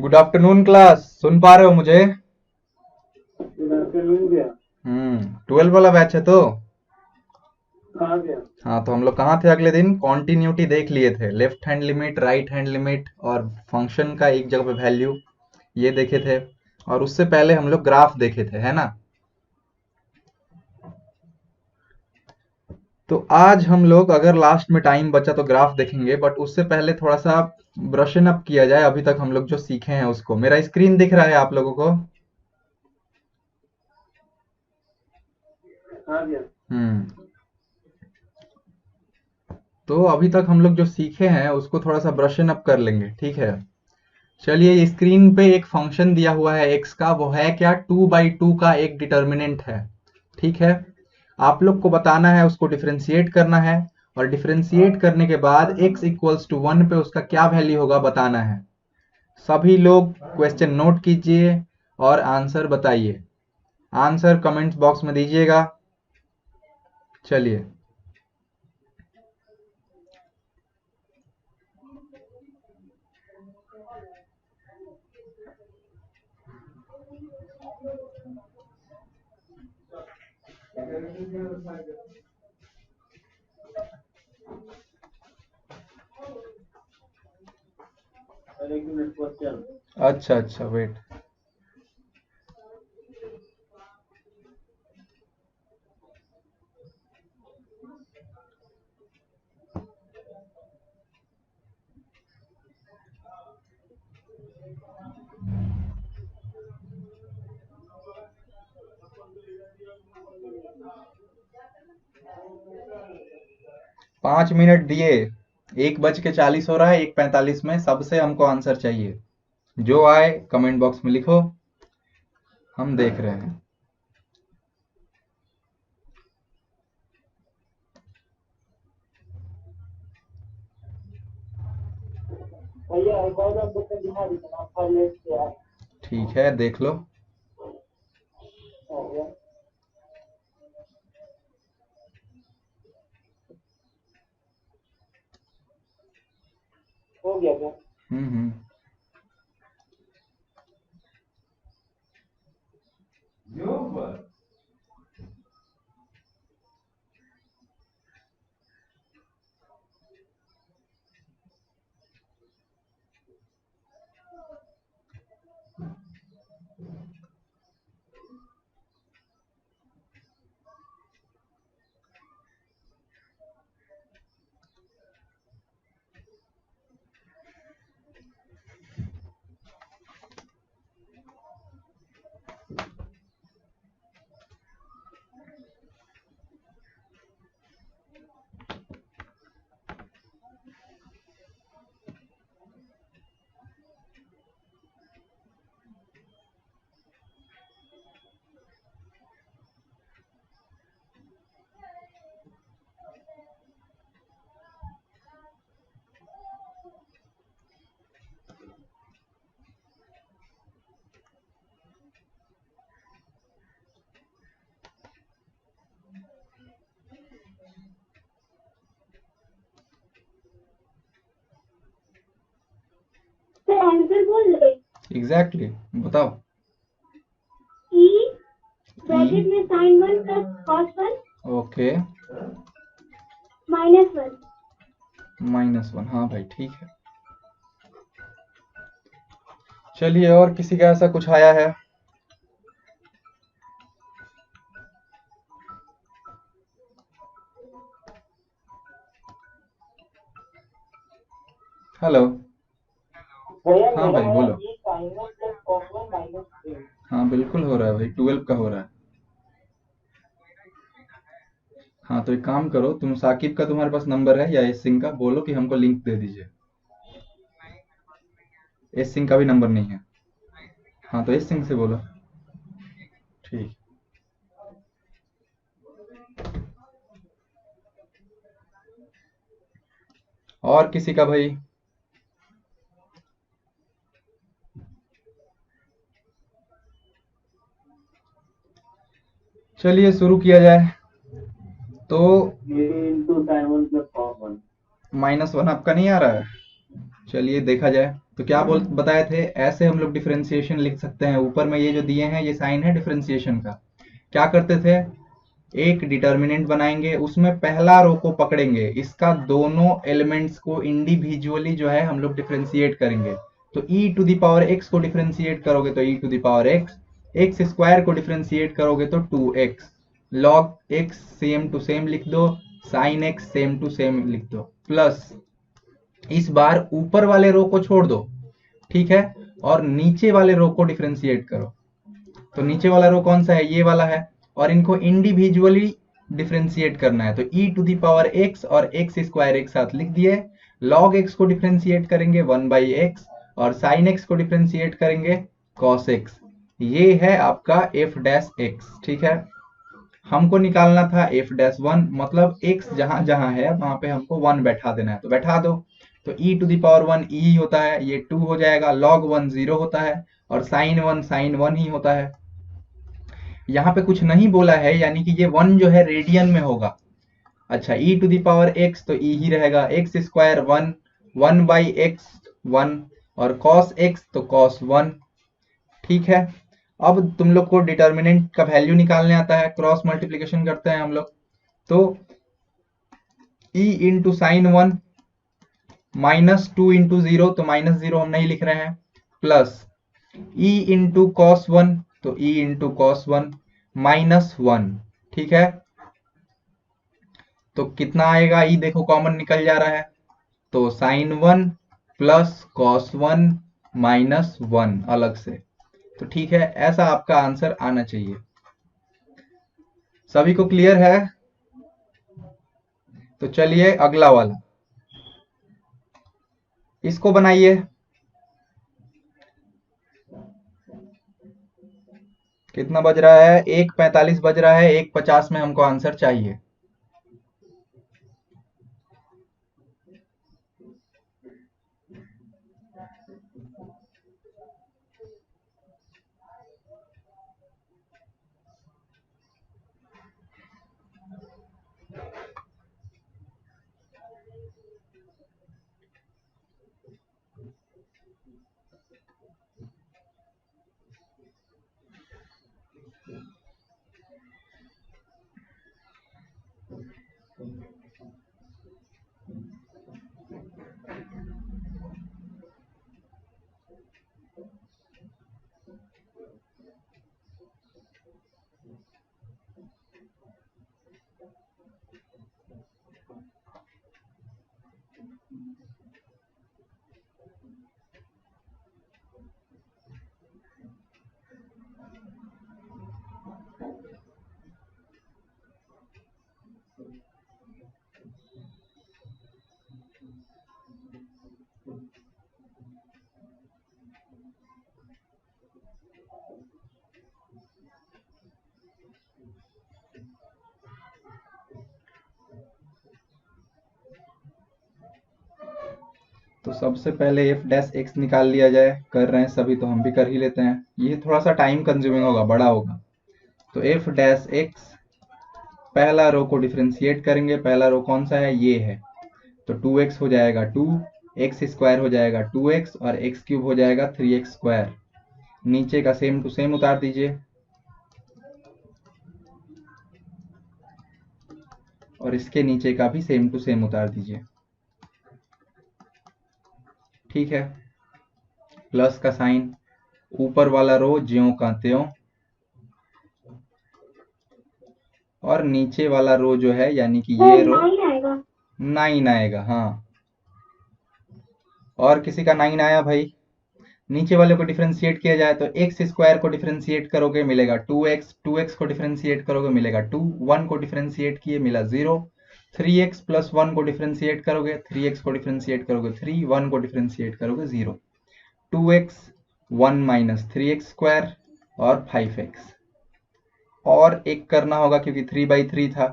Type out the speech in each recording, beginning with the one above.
Good afternoon class, सुन पा रहे हो मुझे? गुड आफ्टरनून भैया। 12 वाला बैच है तो। कहाँ गया? हाँ, तो हम लोग कहाँ थे अगले दिन? कॉन्टिन्यूटी देख लिए थे, left hand limit, right hand limit और फंक्शन का एक जगह पे वैल्यू, ये देखे थे। और उससे पहले हम लोग ग्राफ देखे थे, है ना? तो आज हम लोग अगर लास्ट में टाइम बचा तो ग्राफ देखेंगे, बट उससे पहले थोड़ा सा ब्रशन अप किया जाए अभी तक हम लोग जो सीखे हैं उसको। मेरा स्क्रीन दिख रहा है आप लोगों को? हाँ भैया। हम्म तो अभी तक हम लोग जो सीखे हैं उसको थोड़ा सा ब्रशन अप कर लेंगे, ठीक है? चलिए, स्क्रीन पे एक फंक्शन दिया हुआ है एक्स का, वो है क्या? 2/2 का एक डिटर्मिनेंट है, ठीक है? आप लोग को बताना है, उसको डिफरेंशिएट करना है, और डिफरेंशिएट करने के बाद x इक्वल्स टू 1 पे उसका क्या वैल्यू होगा बताना है। सभी लोग क्वेश्चन नोट कीजिए और आंसर बताइए। आंसर कमेंट्स बॉक्स में दीजिएगा। चलिए, अरे एक मिनट क्वेश्चन। अच्छा अच्छा, वेट। 5 मिनट दिए। 1:40 हो रहा है, 1:45 में सबसे हमको आंसर चाहिए। जो आए कमेंट बॉक्स में लिखो, हम देख रहे हैं। भैया एक और बार क्वेश्चन दिखा दीजिए ना, फॉर लेट से यार। ठीक है, देख लो। हो गया। हो गया क्या? हम्म। तो आंसर बोल दे। एग्जैक्टली, बताओ। ई ब्रैकेट में साइन 1 प्लस कॉस 1 ओके, -1। -1, हाँ भाई, ठीक है। चलिए, और किसी का ऐसा कुछ आया है? हेलो। भैया हाँ मेरा भाई, है बोलो। ई साइन 1 प्लस कॉस 1 -3। हाँ, बिल्कुल हो रहा है भाई, 12 का हो रहा है। हाँ, तो एक काम करो, तुम साकिब का तुम्हारे पास नंबर है या एस सिंह का, बोलो कि हमको लिंक दे दीजिए। एस सिंह का भी नंबर नहीं है। हाँ, तो एस सिंह से बोलो। ठीक। और किसी का भाई? चलिए, शुरू किया जाए। तो ये इनटू साइन 1 प्लस कॉस 1। -1 आपका नहीं आ रहा है? चलिए देखा जाए। तो क्या बताए थे, ऐसे हम लोग डिफरेंशिएशन लिख सकते हैं। ऊपर में ये जो दिए हैं ये साइन है डिफरेंशिएशन का। क्या करते थे, एक डिटर्मिनेंट बनाएंगे, उसमें पहला रो को पकड़ेंगे, इसका दोनों एलिमेंट्स को इंडिविजुअली जो है हम लोग डिफरेंशिएट करेंगे। तो e to the power x को डिफरेंशिएट करोगे तो e to the power x, x square को डिफरेंशिएट करोगे तो 2x, log x same to same लिख दो, sin x same to same लिख दो, प्लस इस बार ऊपर वाले रो को छोड़ दो, ठीक है, और नीचे वाले रो को डिफरेंशिएट करो। तो नीचे वाला रो कौन सा है, ये वाला है, और इनको इंडिविजुअली डिफरेंशिएट करना है। तो e to the power x और x स्क्वायर एक साथ लिख दिए, log x को डिफरेंशिएट करेंगे 1/x और sin x को डिफरेंशिएट करेंगे cos x। ये है आपका f डैश x, ठीक है। हमको निकालना था f डैश 1, मतलब x जहां जहां है वहां पे हमको 1 बैठा देना है, तो बैठा दो। तो e to the power 1 e होता है, ये 2 हो जाएगा, log 1 0 होता है, और sin 1 ही होता है। यहाँ पे कुछ नहीं बोला है, यानी कि ये 1 जो है रेडियन में होगा। अच्छा, e to the power x तो e ही रहेगा, x स्क्वायर 1, 1/x 1, और cos x तो cos 1, ठीक है। अब तुम लोग को डिटर्मिनेंट का वैल्यू निकालने आता है, क्रॉस मल्टीप्लीकेशन करते हैं हम लोग। तो e into sine 1 minus 2 into 0, तो -0 हम नहीं लिख रहे हैं, प्लस e इंटू कॉस 1, तो e इंटू कॉस 1 -1, ठीक है। तो कितना आएगा, e देखो कॉमन निकल जा रहा है, तो साइन 1 प्लस कॉस 1 -1 अलग से। तो ठीक है, ऐसा आपका आंसर आना चाहिए। सभी को क्लियर है? तो चलिए अगला वाला, इसको बनाइए। कितना बज रहा है, 1:45 बज रहा है, 1:50 में हमको आंसर चाहिए। तो सबसे पहले एफ डैश एक्स निकाल लिया जाए, कर रहे हैं सभी तो हम भी कर ही लेते हैं, ये थोड़ा सा टाइम कंज्यूमिंग होगा, बड़ा होगा। तो एफ डैश एक्स, पहला रो को डिफरेंशिएट करेंगे, पहला रो कौन सा है, ये है, तो 2x हो जाएगा 2, एक्स स्क्वायर हो जाएगा 2x, और एक्स क्यूब हो जाएगा 3x स्क्वायर। नीचे का सेम टू सेम उतार दीजिए, और इसके नीचे का भी सेम टू सेम उतार दीजिए, ठीक है। प्लस का साइन, ऊपर वाला रो ज्यों का त्यों, और नीचे वाला रो जो है यानी कि ये रो 9 आएगा, हाँ। और किसी का 9 आया भाई? नीचे वाले को डिफरेंशिएट किया जाए तो एक्स स्क्वायर को डिफरेंशिएट करोगे मिलेगा 2x, 2x को डिफरेंशिएट करोगे मिलेगा 2, 1 को डिफरेंशिएट किए मिला 0, 3x प्लस 1 को डिफरेंशिएट करोगे, 3x को डिफरेंशिएट करोगे 3, 1 को डिफरेंशिएट करोगे 0, 2x 1 माइनस 3x स्क्वायर और 5x। और एक करना होगा क्योंकि 3/3 था,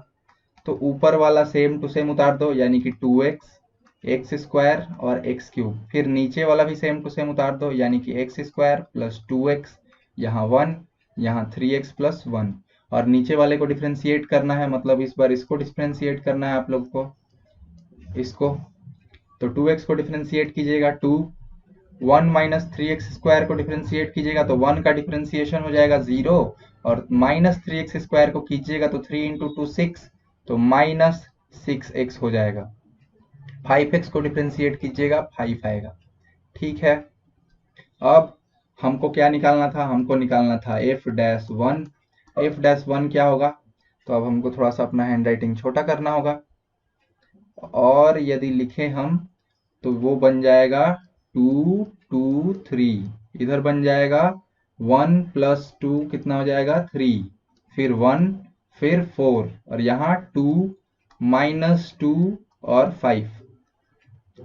तो ऊपर वाला सेम टू सेम उतार दो, यानी कि 2x, एक्स स्क्वायर और एक्स क्यूब, फिर नीचे वाला भी सेम टू सेम उतार दो, यानी कि एक्स स्क्वायर प्लस 2x, यहाँ 1, यहाँ 3x प्लस 1, और नीचे वाले को डिफरेंशिएट करना है, मतलब इस बार इसको डिफरेंशिएट करना है आप लोग को, इसको। तो 2x को डिफरेंशिएट कीजिएगा 2, 1 माइनस 3x² को डिफरेंशिएट कीजिएगा तो 1 का डिफरेंशिएशन हो जाएगा 0, और माइनस 3x² को कीजिएगा तो 3 इंटू 2 6, तो माइनस 6x हो जाएगा। 5x को डिफरेंशिएट कीजिएगा 5 आएगा। ठीक है, अब हमको क्या निकालना था, हमको निकालना था f-1। f-1 क्या होगा, तो अब हमको थोड़ा सा अपना हैंड राइटिंग छोटा करना होगा, और यदि लिखें हम तो वो बन जाएगा 2 2 3, इधर बन जाएगा 1 प्लस 2 कितना हो जाएगा 3, फिर 1, फिर 4, और यहाँ 2 माइनस 2 और 5।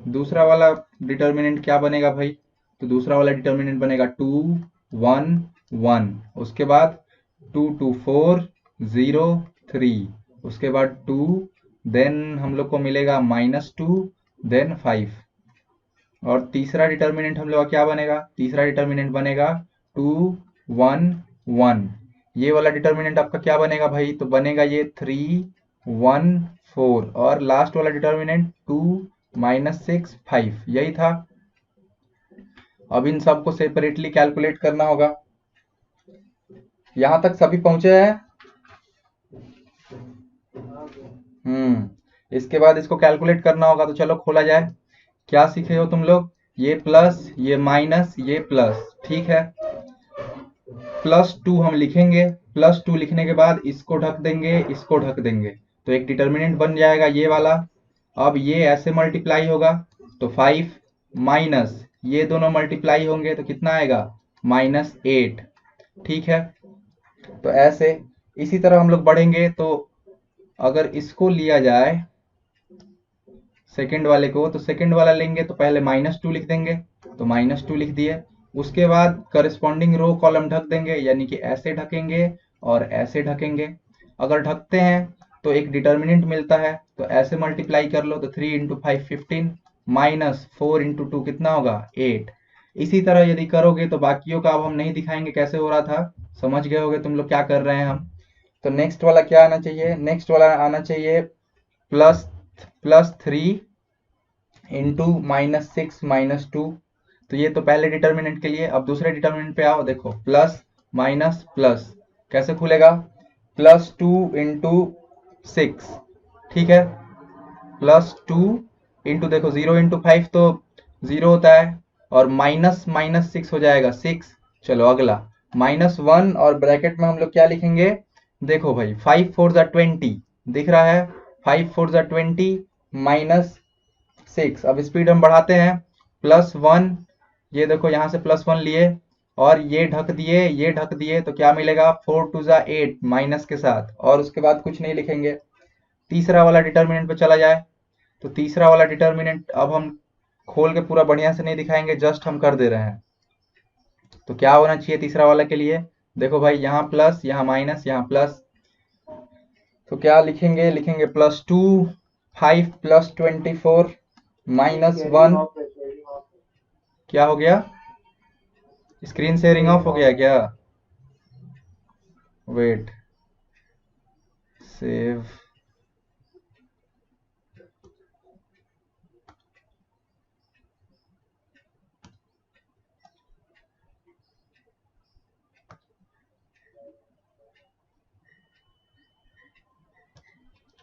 दूसरा वाला डिटर्मिनेंट क्या बनेगा भाई, तो दूसरा वाला डिटर्मिनेंट बनेगा 2 1 1, उसके बाद 2 2 4 0 3, उसके बाद 2, देन हम लोग को मिलेगा -2, देन 5, और तीसरा डिटर्मिनेंट हम लोग का क्या बनेगा, तीसरा डिटर्मिनेंट बनेगा 2 1 1। ये वाला डिटर्मिनेंट आपका क्या बनेगा भाई, तो बनेगा ये 3 1 4, और लास्ट वाला डिटर्मिनेंट 2 -6 5, यही था। अब इन सबको सेपरेटली कैलकुलेट करना होगा। यहां तक सभी पहुंचे हैं? इसके बाद इसको कैलकुलेट करना होगा, तो चलो खोला जाए। क्या सीखे हो तुम लोग, ये प्लस, ये माइनस, ये प्लस, ठीक है। +2 हम लिखेंगे, +2 लिखने के बाद इसको ढक देंगे, इसको ढक देंगे, तो एक डिटर्मिनेंट बन जाएगा ये वाला। अब ये ऐसे मल्टीप्लाई होगा तो 5 माइनस ये दोनों मल्टीप्लाई होंगे तो कितना आएगा, -8, ठीक है। तो ऐसे इसी तरह हम लोग बढ़ेंगे, तो अगर इसको लिया जाए सेकंड वाले को, तो सेकंड वाला लेंगे तो पहले -2 लिख देंगे, तो -2 लिख दिए। उसके बाद करस्पॉन्डिंग रो कॉलम ढक देंगे, यानी कि ऐसे ढकेंगे और ऐसे ढकेंगे। अगर ढकते हैं तो एक डिटर्मिनेंट मिलता है, तो ऐसे मल्टीप्लाई कर लो, तो 3 इंटू 5 15, -4 इंटू 2 कितना होगा 8। इसी तरह यदि करोगे तो बाकियों का अब हम नहीं दिखाएंगे कैसे हो रहा था, समझ गए होगे तुम लोग क्या कर रहे हैं हम। तो नेक्स्ट वाला क्या आना चाहिए, नेक्स्ट वाला आना चाहिए +3 इंटू -6 -2। तो ये तो पहले डिटर्मिनेंट के लिए। अब दूसरे डिटर्मिनेंट पे आओ, देखो प्लस माइनस प्लस कैसे खुलेगा, +2 इंटू 6, ठीक है। +2 इंटू, देखो 0 इंटू 5 तो 0 होता है, और माइनस माइनस 6 हो जाएगा 6। चलो अगला -1, और ब्रैकेट में हम लोग क्या लिखेंगे, देखो भाई 5 4 जा 20 दिख रहा है, 5 4 जा 20 -6। अब स्पीड हम बढ़ाते हैं, +1, ये देखो यहाँ से +1 लिए और ये ढक दिए, ये ढक दिए, तो क्या मिलेगा 4 2 जा 8 माइनस के साथ, और उसके बाद कुछ नहीं लिखेंगे। तीसरा वाला डिटर्मिनेंट पे चला जाए, तो तीसरा वाला डिटर्मिनेंट अब हम खोल के पूरा बढ़िया से नहीं दिखाएंगे, जस्ट हम कर दे रहे हैं। तो क्या होना चाहिए तीसरा वाला के लिए, देखो भाई यहाँ प्लस, यहाँ माइनस, यहाँ प्लस, तो क्या लिखेंगे, लिखेंगे +2 5 + 24 -1। क्या हो गया, स्क्रीन शेयरिंग ऑफ हो गया क्या, वेट, सेव,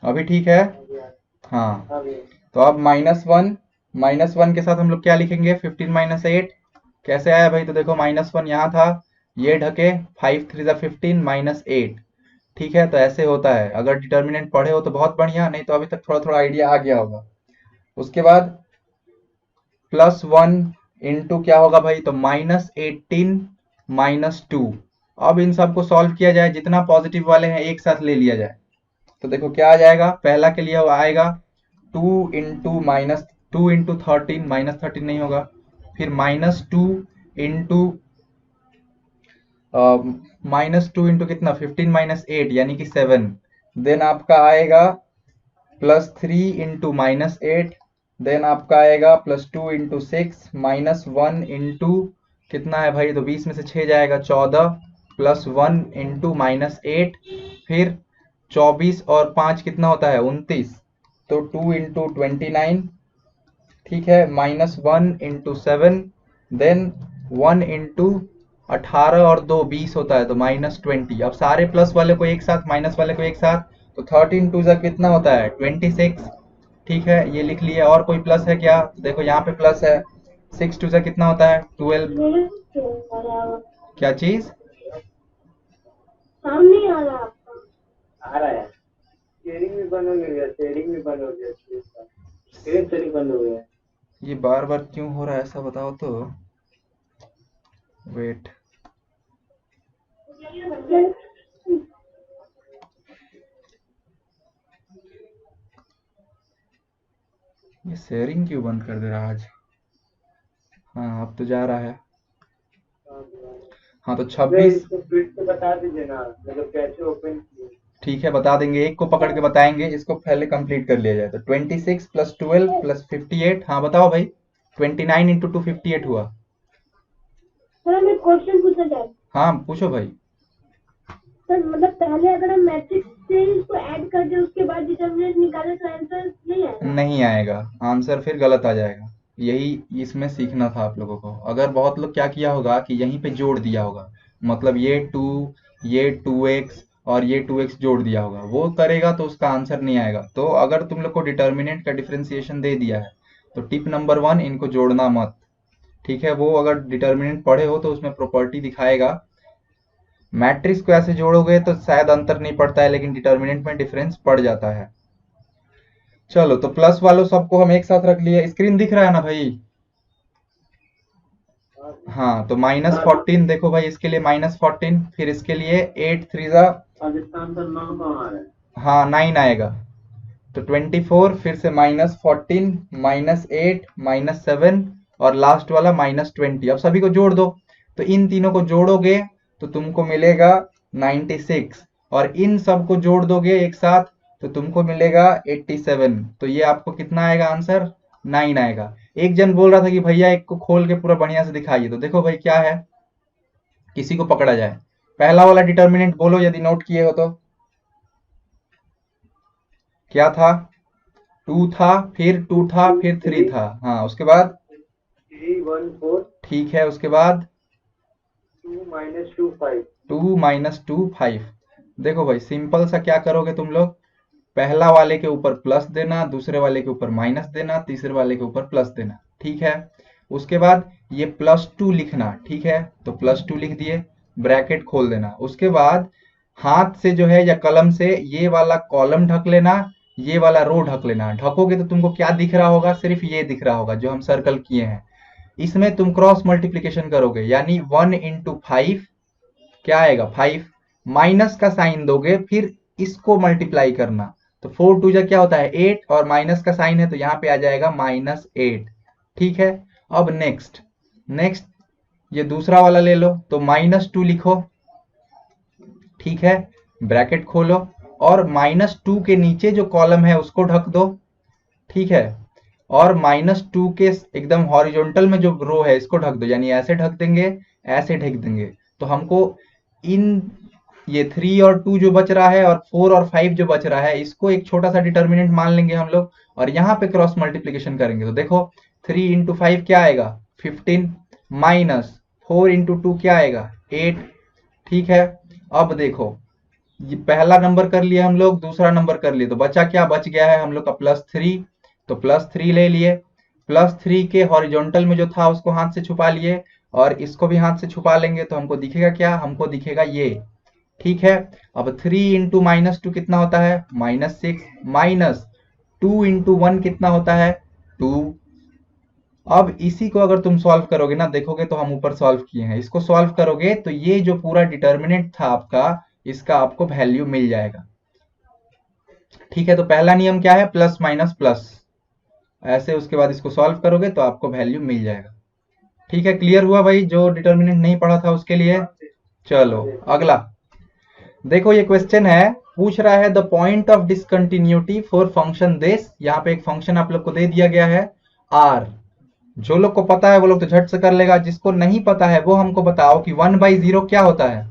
अभी ठीक है। हाँ, तो अब -1 के साथ हम लोग क्या लिखेंगे, 15 -8 कैसे आया भाई, तो देखो -1 यहाँ था, ये ढके, 5 3 जा 15 -8, ठीक है। तो ऐसे होता है, अगर डिटर्मिनेंट पढ़े हो तो बहुत बढ़िया, नहीं तो अभी तक थोड़ा थोड़ा आइडिया आ गया होगा। उसके बाद +1 इंटू क्या होगा भाई, तो -18 -2। अब इन सबको सॉल्व किया जाए, जितना पॉजिटिव वाले हैं एक साथ ले लिया जाए, तो देखो क्या आ जाएगा, पहला के लिए आएगा 2 इंटू 13, -13 नहीं होगा, फिर -2 इंटू -2 इंटू कितना 15 -8 यानी कि 7, देन आपका आएगा +3 इंटू -8, देन आपका आएगा +2 इंटू 6 -1 इंटू कितना है भाई, तो 20 में से 6 जाएगा 14, +1 इंटू -8, फिर 24 और 5 कितना होता है 29, तो 2 इंटू 29, ठीक है, -1 इंटू 7, देन 1 इंटू 18 और 2 20 होता है, तो -20। अब सारे प्लस वाले को एक साथ, माइनस वाले को एक साथ, तो 13 टू जा कितना होता है 26। ठीक है, ये लिख लिए। और कोई प्लस है क्या? देखो यहाँ पे प्लस है। 6 टू जा कितना होता है 12। मेरे क्यों आ रहा है? क्या चीज? सामने आ रहा है आपका। आ रहा है। शेयरिंग भी बंद हो गया, शेयरिंग भी बंद हो गया, शेयरिंग बंद हो गया। ये बार बार क्यों हो रहा है ऐसा बताओ तो। वेट, ये शेयरिंग क्यों बंद कर दे रहा है आज? हाँ अब तो जा रहा है। हाँ तो अरे 26। इसको फिर से बता दीजिए ना, मतलब कैसे ओपन किए। ठीक है बता देंगे, एक को पकड़ के बताएंगे, इसको पहले कंप्लीट कर लिया जाए। तो 26 प्लस 12 प्लस 58। हाँ बताओ भाई। 29 इंटू 2 58 हुआ। सर हमें क्वेश्चन पूछा जाए। हाँ पूछो भाई। सर मतलब पहले अगर हम मैट्रिक्स से इसको ऐड कर दे उसके बाद डिटर्मिनेंट निकाले तो आंसर नहीं आएगा। नहीं आएगा आंसर, फिर गलत आ जाएगा। यही इसमें सीखना था आप लोगों को। अगर बहुत लोग क्या किया होगा कि यहीं पे जोड़ दिया होगा, मतलब ये 2, ये 2x और ये 2x जोड़ दिया होगा, वो करेगा तो उसका आंसर नहीं आएगा। तो अगर तुम लोग को डिटर्मिनेंट का डिफरेंशिएशन दे दिया है तो टिप नंबर 1, इनको जोड़ना मत। ठीक है, वो अगर डिटर्मिनेंट पढ़े हो तो उसमें प्रॉपर्टी दिखाएगा। मैट्रिक्स को ऐसे जोड़ोगे तो शायद अंतर नहीं पड़ता है, लेकिन डिटर्मिनेंट में डिफरेंस पड़ जाता है। चलो तो प्लस वालों सबको हम एक साथ रख लिए। स्क्रीन दिख रहा है ना भाई? हाँ तो -14 देखो भाई, इसके लिए -14, फिर इसके लिए 8 3 जा, अब इसका आंसर 9 कहाँ आ रहा है? हाँ 9 आएगा। तो 24, फिर से -14 -8 -7 और लास्ट वाला -20। अब सभी को जोड़ दो। तो इन तीनों को जोड़ोगे तो तुमको मिलेगा 96, और इन सब को जोड़ दोगे एक साथ तो तुमको मिलेगा 87। तो ये आपको कितना आएगा आंसर? 9 आएगा। एक जन बोल रहा था कि भैया एक को खोल के पूरा बढ़िया से दिखाइए, तो देखो भाई क्या है, किसी को पकड़ा जाए। पहला वाला डिटर्मिनेंट बोलो यदि नोट किए हो तो। क्या था? 2 था, फिर 2 था, फिर 3 था। हाँ उसके बाद 3 1 4 ठीक है, उसके बाद 2 -2 5। 2 -2 5। देखो भाई सिंपल सा क्या करोगे तुम लोग, पहला वाले के ऊपर प्लस देना, दूसरे वाले के ऊपर माइनस देना, तीसरे वाले के ऊपर प्लस देना। ठीक है, उसके बाद ये +2 लिखना। ठीक है, तो +2 लिख दिए, ब्रैकेट खोल देना। उसके बाद हाथ से जो है या कलम से ये वाला कॉलम ढक लेना, ये वाला रो ढक लेना। ढकोगे तो तुमको क्या दिख रहा होगा? सिर्फ ये दिख रहा होगा जो हम सर्कल किए हैं। इसमें तुम क्रॉस मल्टीप्लीकेशन करोगे, यानी 1 इंटू 5 क्या आएगा 5, माइनस का साइन दोगे, फिर इसको मल्टीप्लाई करना। तो 4 टू जा क्या होता है 8, और माइनस का साइन है तो यहाँ पे आ जाएगा -8। ठीक है, अब नेक्स्ट नेक्स्ट ये दूसरा वाला ले लो, तो -2 लिखो। ठीक है, ब्रैकेट खोलो, और -2 के नीचे जो कॉलम है उसको ढक दो। ठीक है, और -2 के एकदम हॉरिजॉन्टल में जो रो है इसको ढक दो, यानी ऐसे ढक देंगे, ऐसे ढक देंगे। तो हमको इन ये 3 और 2 जो बच रहा है और 4 और 5 जो बच रहा है, इसको एक छोटा सा डिटर्मिनेंट मान लेंगे हम लोग, और यहाँ पे क्रॉस मल्टीप्लीकेशन करेंगे। तो देखो 3 इंटू 5 क्या आएगा 15, -4 इंटू 2 क्या आएगा 8। ठीक है, अब देखो ये पहला नंबर कर लिए हम लोग, दूसरा नंबर कर लिए, तो बचा क्या? बच गया है हम लोग का +3। तो +3 ले लिए। +3 के हॉरिजॉन्टल में जो था उसको हाथ से छुपा लिए, और इसको भी हाथ से छुपा लेंगे, तो हमको दिखेगा क्या? हमको दिखेगा ये। ठीक है, अब 3 इंटू -2 कितना होता है -6, -2 इंटू 1 कितना होता है 2। अब इसी को अगर तुम सॉल्व करोगे ना, देखोगे तो हम ऊपर सॉल्व किए हैं, इसको सॉल्व करोगे तो ये जो पूरा डिटर्मिनेंट था आपका, इसका आपको वैल्यू मिल जाएगा। ठीक है, तो पहला नियम क्या है? प्लस माइनस प्लस, ऐसे उसके बाद इसको सॉल्व करोगे तो आपको वैल्यू मिल जाएगा। ठीक है, क्लियर हुआ भाई जो डिटर्मिनेंट नहीं पढ़ा था उसके लिए? चलो अगला देखो, ये क्वेश्चन है, पूछ रहा है the point of discontinuity for function this. यहाँ पे एक फंक्शन आप लोग को दे दिया गया है आर। जो लोग को पता है वो लोग तो झट से कर लेगा, जिसको नहीं पता है वो हमको बताओ कि 1/0 क्या होता है?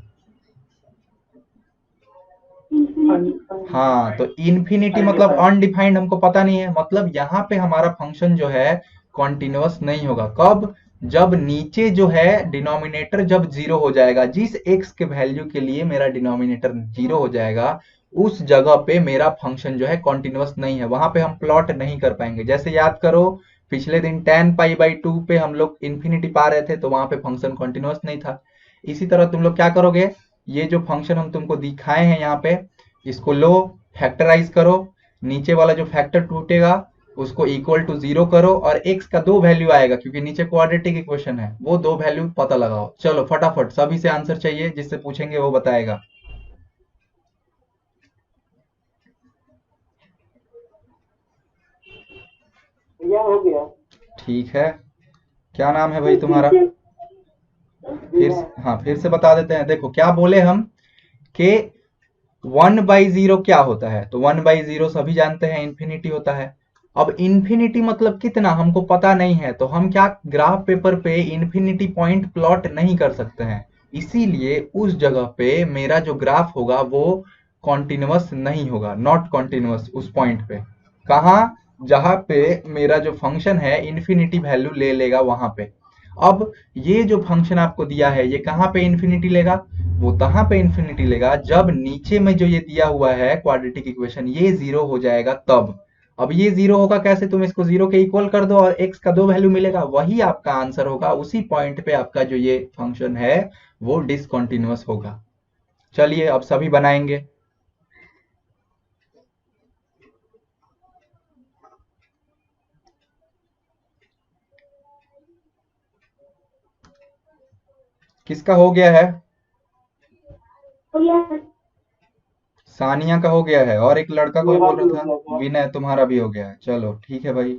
हाँ, तो इन्फिनिटी मतलब अनडिफाइंड हमको पता नहीं है, मतलब यहाँ पे हमारा फंक्शन जो है कॉन्टिन्यूअस नहीं होगा। कब? जब नीचे जो है डिनोमिनेटर जब 0 हो जाएगा, जिस x के वैल्यू के लिए मेरा डिनोमिनेटर 0 हो जाएगा, उस जगह पे मेरा फंक्शन जो है कॉन्टिन्यूअस नहीं है, वहां पे हम प्लॉट नहीं कर पाएंगे। जैसे याद करो पिछले दिन tan पाई बाई 2 पे हम लोग इन्फिनिटी पा रहे थे, तो वहां पे फंक्शन कॉन्टिन्यूअस नहीं था। इसी तरह तुम लोग क्या करोगे, ये जो फंक्शन हम तुमको दिखाए हैं यहाँ पे, इसको लो फैक्टराइज करो, नीचे वाला जो फैक्टर टूटेगा उसको इक्वल टू 0 करो, और x का 2 वैल्यू आएगा क्योंकि नीचे क्वाड्रेटिक इक्वेशन है, वो 2 वैल्यू पता लगाओ। चलो फटाफट सभी से आंसर चाहिए, जिससे पूछेंगे वो बताएगा। भैया हो गया। ठीक है, क्या नाम है भाई तुम्हारा? फिर फिर से बता देते हैं। देखो क्या बोले हम कि 1/0 क्या होता है, तो 1/0 सभी जानते हैं इन्फिनिटी होता है। अब इन्फिनिटी मतलब कितना हमको पता नहीं है, तो हम क्या ग्राफ पेपर पे इन्फिनिटी पॉइंट प्लॉट नहीं कर सकते हैं, इसीलिए उस जगह पे मेरा जो ग्राफ होगा वो कॉन्टिन्यूअस नहीं होगा, नॉट कॉन्टिन्यूअस उस पॉइंट पे। कहाँ? जहां पे मेरा जो फंक्शन है इन्फिनिटी वैल्यू ले लेगा वहां पे। अब ये जो फंक्शन आपको दिया है ये कहाँ पे इन्फिनिटी लेगा, वो तहां पे इन्फिनिटी लेगा जब नीचे में जो ये दिया हुआ है क्वाड्रेटिक इक्वेशन ये 0 हो जाएगा तब। अब ये 0 होगा कैसे, तुम इसको 0 के इक्वल कर दो और x का 2 वैल्यू मिलेगा, वही आपका आंसर होगा। उसी पॉइंट पे आपका जो ये फंक्शन है वो डिसकंटिन्यूअस होगा। चलिए अब सभी बनाएंगे। किसका हो गया है? हो गया। सानिया का हो गया है, और एक लड़का कोई बोल रहा था विनय, तुम्हारा भी हो गया है। चलो ठीक है भाई,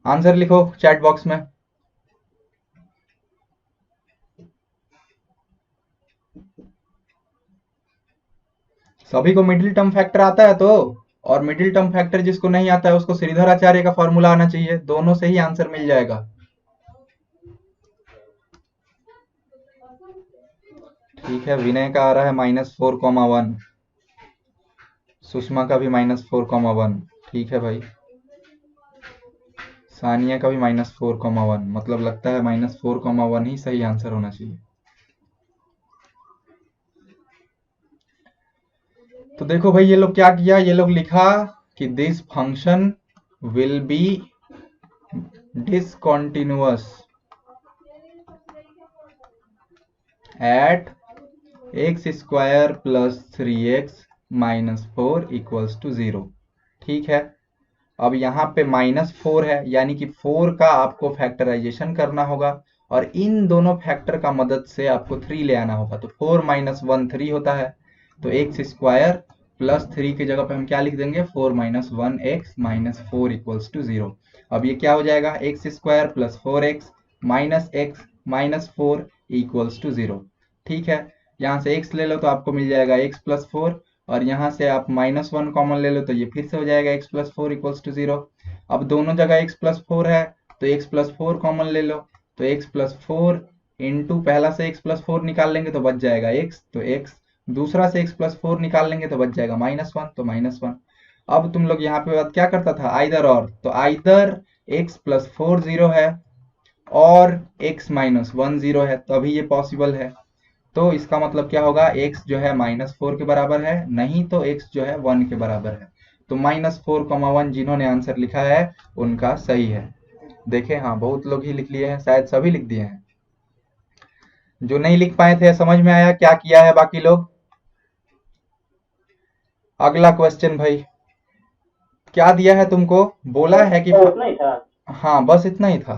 आंसर लिखो चैट बॉक्स में। सभी को मिडिल टर्म फैक्टर आता है तो, और मिडिल टर्म फैक्टर जिसको नहीं आता है उसको श्रीधर आचार्य का फॉर्मूला आना चाहिए, दोनों से ही आंसर मिल जाएगा। ठीक है, विनय का आ रहा है -4,1, सुषमा का भी -4,1। ठीक है भाई, सानिया का भी -4,1, मतलब लगता है -4,1 ही सही आंसर होना चाहिए। तो देखो भाई ये लोग क्या किया, ये लोग लिखा कि this function will be discontinuous at x² + 3x - 4 = 0। ठीक है, अब यहाँ पे -4 है, यानी कि 4 का आपको फैक्टराइजेशन करना होगा, और इन दोनों फैक्टर का मदद से आपको 3 ले आना होगा। तो 4 - 1 3 होता है, तो x² + 3 की जगह पे हम क्या लिख देंगे, 4 - 1x - 4 = 0। अब ये क्या हो जाएगा, x² + 4x - x - 4 = 0। ठीक है, यहाँ से x ले लो तो आपको मिल जाएगा x + 4, और यहाँ से आप -1 कॉमन ले लो तो ये फिर से हो जाएगा x + 4 = 0। अब दोनों जगह x + 4 है तो x + 4 कॉमन ले लो, तो x + 4 इंटू पहला से x + 4 निकाल लेंगे तो बच जाएगा x, तो x, दूसरा से x + 4 निकाल लेंगे तो बच जाएगा -1, तो -1। अब तुम लोग यहाँ पे बात क्या करता था, आइदर और, तो आइदर x + 4 0 है और x - 1 0 है, तभी ये पॉसिबल है। तो इसका मतलब क्या होगा, x जो है -4 के बराबर है, नहीं तो x जो है 1 के बराबर है। तो -4,1 जिन्होंने आंसर लिखा है उनका सही है। देखे, हाँ बहुत लोग ही लिख लिए हैं, शायद सभी लिख दिए हैं। जो नहीं लिख पाए थे समझ में आया क्या किया है बाकी लोग? अगला क्वेश्चन भाई, क्या दिया है तुमको, बोला है कि उतना ही था। हाँ बस इतना ही था।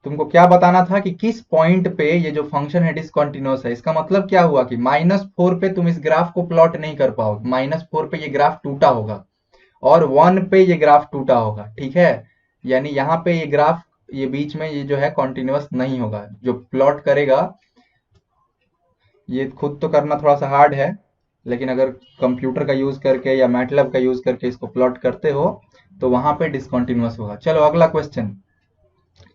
तुमको क्या बताना था कि किस पॉइंट पे ये जो फंक्शन है डिसकंटिन्यूअस है। इसका मतलब क्या हुआ कि -4 पे तुम इस ग्राफ को प्लॉट नहीं कर पाओगे, -4 पे ये ग्राफ टूटा होगा और 1 पे ये ग्राफ टूटा होगा। ठीक है, यानी यहाँ पे ये ग्राफ, ये बीच में ये जो है कॉन्टिन्यूअस नहीं होगा। जो प्लॉट करेगा, ये खुद तो करना थोड़ा सा हार्ड है, लेकिन अगर कंप्यूटर का यूज करके या मैटलैब का यूज करके इसको प्लॉट करते हो तो वहां पे डिसकंटिन्यूअस होगा। चलो अगला क्वेश्चन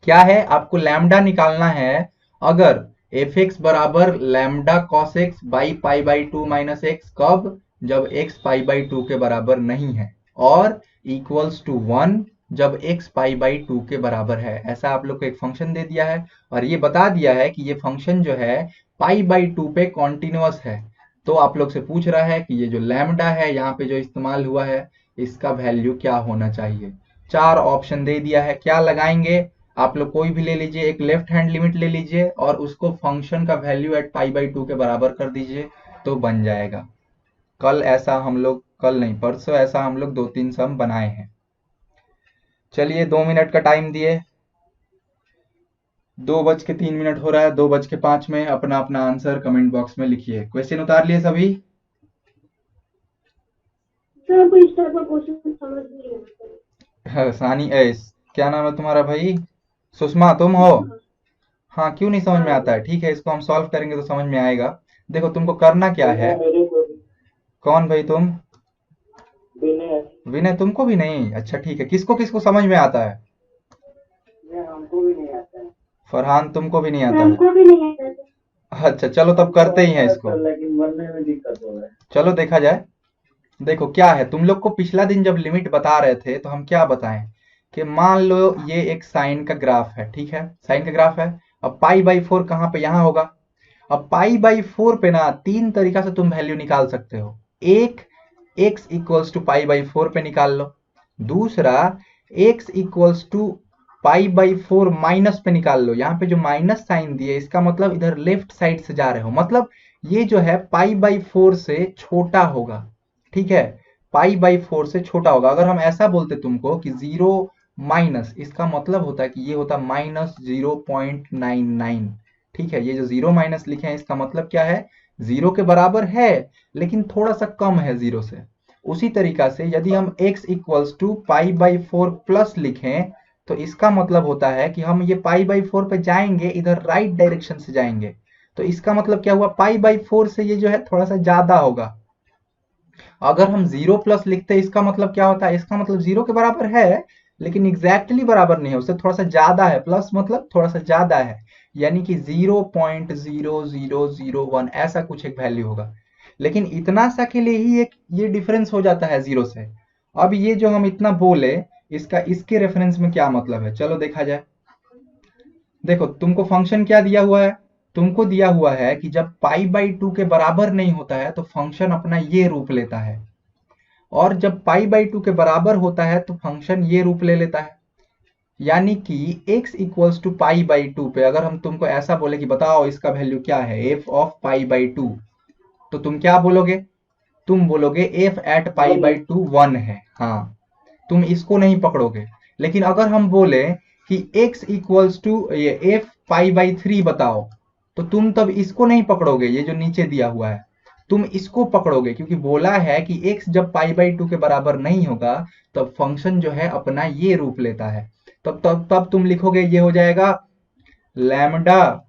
क्या है, आपको लैम्डा निकालना है अगर fx बराबर lambda cos x by π/2 - x, कब, जब x π/2 के बराबर नहीं है, और इक्वल्स टू 1 जब x पाई बाई 2 के बराबर है। ऐसा आप लोग को एक फंक्शन दे दिया है और ये बता दिया है कि ये फंक्शन जो है पाई बाई 2 पे कॉन्टिन्यूअस है। तो आप लोग से पूछ रहा है कि ये जो लैम्डा है यहाँ पे जो इस्तेमाल हुआ है इसका वैल्यू क्या होना चाहिए। 4 ऑप्शन दे दिया है, क्या लगाएंगे आप लोग कोई भी ले लीजिए, एक लेफ्ट हैंड लिमिट ले लीजिए और उसको फंक्शन का वैल्यू एट पाई बाई 2 के बराबर कर दीजिए तो बन जाएगा। कल नहीं परसों ऐसा हम लोग 2-3 सम बनाए हैं। चलिए 2 मिनट का टाइम दिए, 2:03 हो रहा है, 2:05 में अपना अपना आंसर कमेंट बॉक्स में लिखिए। क्वेश्चन उतार लिए सभी? सर कोई इस टाइप का क्वेश्चन समझ नहीं आता। सानी क्या नाम है तुम्हारा भाई? सुषमा तुम हो? हाँ, क्यों नहीं समझ में आता है? ठीक है, इसको हम सॉल्व करेंगे तो समझ में आएगा। देखो तुमको करना क्या है। कौन भाई तुम? विनय तुमको भी नहीं? अच्छा ठीक है, किसको किसको समझ में आता है? हमको भी नहीं आता है। फरहान तुमको भी नहीं आता है? हमको भी नहीं आता है। अच्छा चलो तब करते ही हैं इसको। लेकिन बनने में दिक्कत हो रहा है। चलो देखा जाए। देखो क्या है, तुम लोग को पिछला दिन जब लिमिट बता रहे थे तो हम क्या बताएं कि मान लो ये एक साइन का ग्राफ है, ठीक है, साइन का ग्राफ है। अब पाई बाई 4 कहाँ पे? यहाँ होगा। अब पाई बाई 4 पे ना 3 तरीका से तुम वैल्यू निकाल सकते हो। एक, x equals to pi by 4 पे निकाल लो। दूसरा, x equals to pi by 4 minus पे निकाल लो। यहाँ पे जो माइनस साइन दिए इसका मतलब इधर लेफ्ट साइड से जा रहे हो, मतलब ये जो है पाई बाई 4 से छोटा होगा, ठीक है, पाई बाई 4 से छोटा होगा। अगर हम ऐसा बोलते तुमको कि 0 माइनस, इसका मतलब होता है कि ये होता माइनस 0.99, ठीक है। ये जो 0 माइनस लिखे हैं इसका मतलब क्या है? 0 के बराबर है लेकिन थोड़ा सा कम है 0 से। उसी तरीका से यदि हम x equals to pi by 4 plus लिखें तो इसका मतलब होता है कि हम ये पाई बाई 4 पे जाएंगे, इधर राइट डायरेक्शन से जाएंगे। तो इसका मतलब क्या हुआ? पाई बाई 4 से ये जो है थोड़ा सा ज्यादा होगा। अगर हम 0 प्लस लिखते हैं इसका मतलब क्या होता है? इसका मतलब 0 के बराबर है लेकिन एग्जैक्टली बराबर नहीं है, उससे थोड़ा सा ज्यादा है। प्लस मतलब थोड़ा सा ज्यादा है, यानी कि 0.0001 ऐसा कुछ एक वैल्यू होगा। लेकिन इतना सा के लिए ही एक ये डिफरेंस हो जाता है 0 से। अब ये जो हम इतना बोले इसका इसके रेफरेंस में क्या मतलब है, चलो देखा जाए। देखो तुमको फंक्शन क्या दिया हुआ है? तुमको दिया हुआ है कि जब पाई बाई 2 के बराबर नहीं होता है तो फंक्शन अपना ये रूप लेता है, और जब पाई बाई 2 के बराबर होता है तो फंक्शन ये रूप ले लेता है। यानी कि x equals to pi by 2 पे अगर हम तुमको ऐसा बोले कि बताओ इसका वैल्यू क्या है, f ऑफ पाई बाई 2, तो तुम क्या बोलोगे? तुम बोलोगे f एट पाई बाई 2 1 है। हाँ, तुम इसको नहीं पकड़ोगे। लेकिन अगर हम बोले कि x इक्वल्स टू ये f पाई बाई 3 बताओ, तो तुम तब इसको नहीं पकड़ोगे, ये जो नीचे दिया हुआ है तुम इसको पकड़ोगे, क्योंकि बोला है कि x जब पाई बाई 2 के बराबर नहीं होगा तब फंक्शन जो है अपना ये रूप लेता है। तब तुम लिखोगे, ये हो जाएगा लैम्डा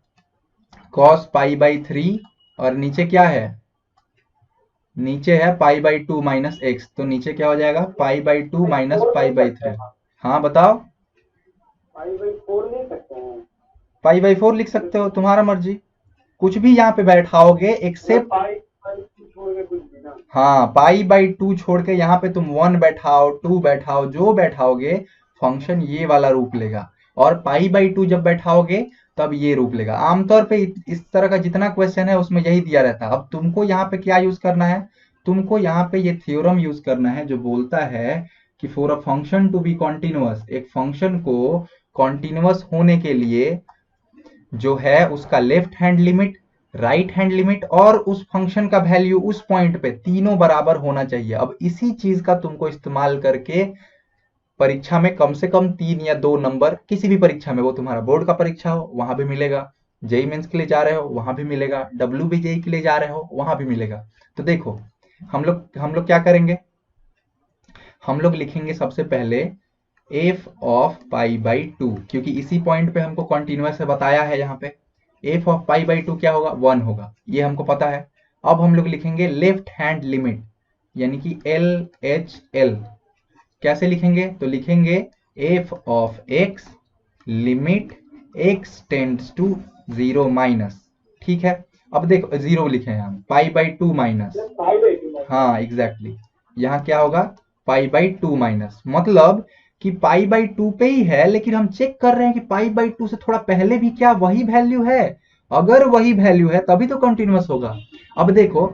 कॉस पाई बाई 3, और नीचे क्या है? नीचे है पाई बाई 2 माइनस एक्स, तो नीचे क्या हो जाएगा? पाई बाई 2 माइनस पाई बाई 3। हाँ बताओ। पाई बाई 4 ले सकते हैं? पाई बाई 4 लिख सकते हो, तुम्हारा मर्जी, कुछ भी यहाँ पे बैठाओगे एक्सेप्ट। पाई बाई 2 छोड़ के कुछ भी ना? हाँ, पाई बाई 2 छोड़ के यहाँ पे तुम 1 बैठाओ, 2 बैठाओ, जो बैठाओगे फंक्शन ये वाला रूप लेगा। और पाई बाई 2 जब बैठाओगे तब ये रूप लेगा। आमतौर पे इस तरह का जितना क्वेश्चन है उसमें यही दिया रहता है। अब तुमको यहाँ पे क्या यूज करना है? तुमको यहाँ पे ये थ्योरम यूज करना है जो बोलता है कि for a function to be continuous, एक फंक्शन को कॉन्टिन्यूअस होने के लिए जो है उसका left hand limit, right hand limit और उस फंक्शन का वैल्यू उस पॉइंट पे तीनों बराबर होना चाहिए। अब इसी चीज का तुमको इस्तेमाल करके परीक्षा में कम से कम 3 या 2 नंबर, किसी भी परीक्षा में, वो तुम्हारा बोर्ड का परीक्षा हो वहां भी मिलेगा, जेई मेंस के लिए जा रहे हो वहां भी मिलेगा, WBJE के लिए जा रहे हो वहां भी मिलेगा। तो देखो हम लोग क्या करेंगे? हम लोग लिखेंगे सबसे पहले f ऑफ पाई बाई 2, क्योंकि इसी पॉइंट पे हमको कॉन्टिन्यूअस से बताया है। यहाँ पे f ऑफ पाई बाई 2 क्या होगा? 1 होगा, ये हमको पता है। अब हम लोग लिखेंगे लेफ्ट हैंड लिमिट, यानी कि LHL। कैसे लिखेंगे? तो लिखेंगे f of x limit x tends to 0 minus, ठीक है। अब देखो 0 लिखे हैं हम, पाई बाई 2 माइनस, हाँ एग्जैक्टली, यहाँ क्या होगा? पाई बाई 2 माइनस, मतलब कि पाई बाई 2 पे ही है, लेकिन हम चेक कर रहे हैं कि पाई बाई 2 से थोड़ा पहले भी क्या वही वैल्यू है। अगर वही वैल्यू है तभी तो कंटिन्यूअस होगा। अब देखो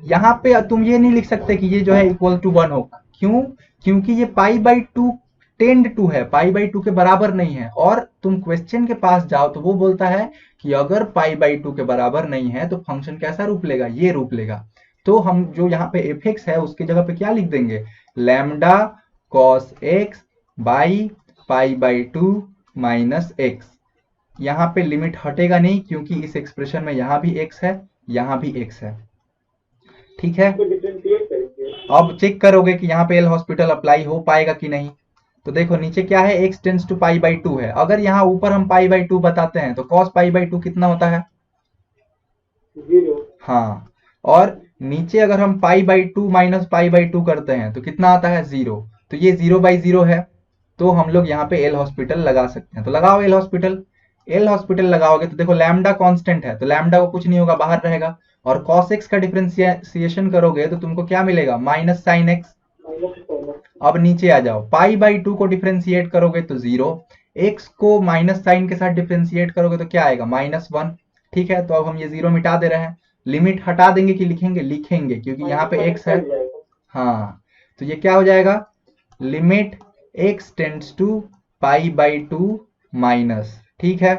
यहाँ पे तुम ये नहीं लिख सकते कि ये जो है इक्वल टू 1 होगा। क्यों? क्योंकि ये पाई बाई 2 टेंड टू है, पाई बाई 2 के बराबर नहीं है। और तुम क्वेश्चन के पास जाओ तो वो बोलता है कि अगर पाई बाई 2 के बराबर नहीं है तो फंक्शन कैसा रूप लेगा, ये रूप लेगा। तो हम जो यहाँ पे एफ एक्स है उसकी जगह पे क्या लिख देंगे, lambda cos x by pi by 2 minus x. यहाँ पे लिमिट हटेगा नहीं क्योंकि इस एक्सप्रेशन में यहाँ भी x है, यहाँ भी x है। ठीक है, डिफरेंशिएट करेंगे। अब चेक करोगे कि यहाँ पे एल हॉस्पिटल अप्लाई हो पाएगा कि नहीं। तो देखो नीचे क्या है, x tends to pi by 2 है। अगर यहाँ ऊपर हम पाई बाई 2 बताते हैं तो cos पाई बाई 2 कितना होता है, 0। हाँ। और नीचे अगर हम pi by 2 minus pi by 2 करते हैं तो कितना आता है, 0। तो ये 0 बाई 0 है। तो हम लोग यहाँ पे एल हॉस्पिटल लगा सकते हैं। तो लगाओ एल हॉस्पिटल। एल हॉस्पिटल लगाओगे तो देखो लैम्डा कांस्टेंट है तो लैम्डा को कुछ नहीं होगा, बाहर रहेगा। और cos x का डिफरेंशिएशन करोगे तो तुमको क्या मिलेगा, माइनस साइन एक्स। अब नीचे आ जाओ, पाई बाई 2 को डिफरेंशिएट करोगे तो 0, x को माइनस साइन के साथ डिफरेंशिएट करोगे तो क्या आएगा, माइनस 1। ठीक है, तो अब हम ये 0 मिटा दे रहे हैं। लिमिट हटा देंगे कि लिखेंगे, लिखेंगे क्योंकि यहाँ पे x है। हाँ, तो ये क्या हो जाएगा, limit x tends to pi by 2 minus. ठीक है,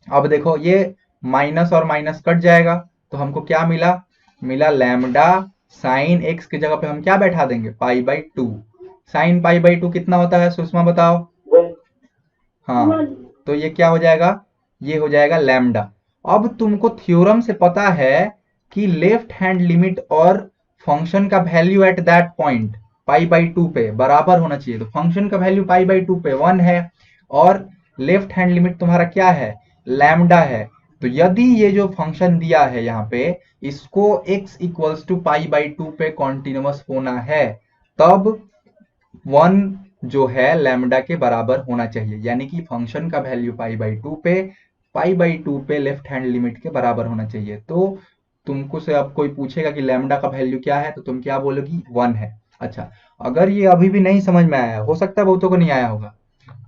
अब देखो ये माइनस और माइनस कट जाएगा तो हमको क्या मिला, मिला लैम्डा साइन एक्स की जगह पे हम क्या बैठा देंगे, पाई बाई 2। साइन पाई बाई 2 कितना होता है सुषमा बताओ। हाँ, तो ये क्या हो जाएगा, ये हो जाएगा लैम्डा। अब तुमको थ्योरम से पता है कि लेफ्ट हैंड लिमिट और फंक्शन का value at that point pi by 2 पे बराबर होना चाहिए। तो फंक्शन का वैल्यू पाई बाई 2 पे 1 है और लेफ्ट हैंड लिमिट तुम्हारा क्या है, लैम्डा है। तो यदि ये जो फंक्शन दिया है यहाँ पे इसको x equals to pi by 2 पे कॉन्टिन्यूअस होना है, तब 1 जो है लैम्डा के बराबर होना चाहिए। यानी कि फंक्शन का वैल्यू पाई बाई 2 पे लेफ्ट हैंड लिमिट के बराबर होना चाहिए। तो तुमको से अब कोई पूछेगा कि लैम्डा का वैल्यू क्या है तो तुम क्या बोलोगी, 1 है। अच्छा, अगर ये अभी भी नहीं समझ में आया, हो सकता है बहुतों को नहीं आया होगा,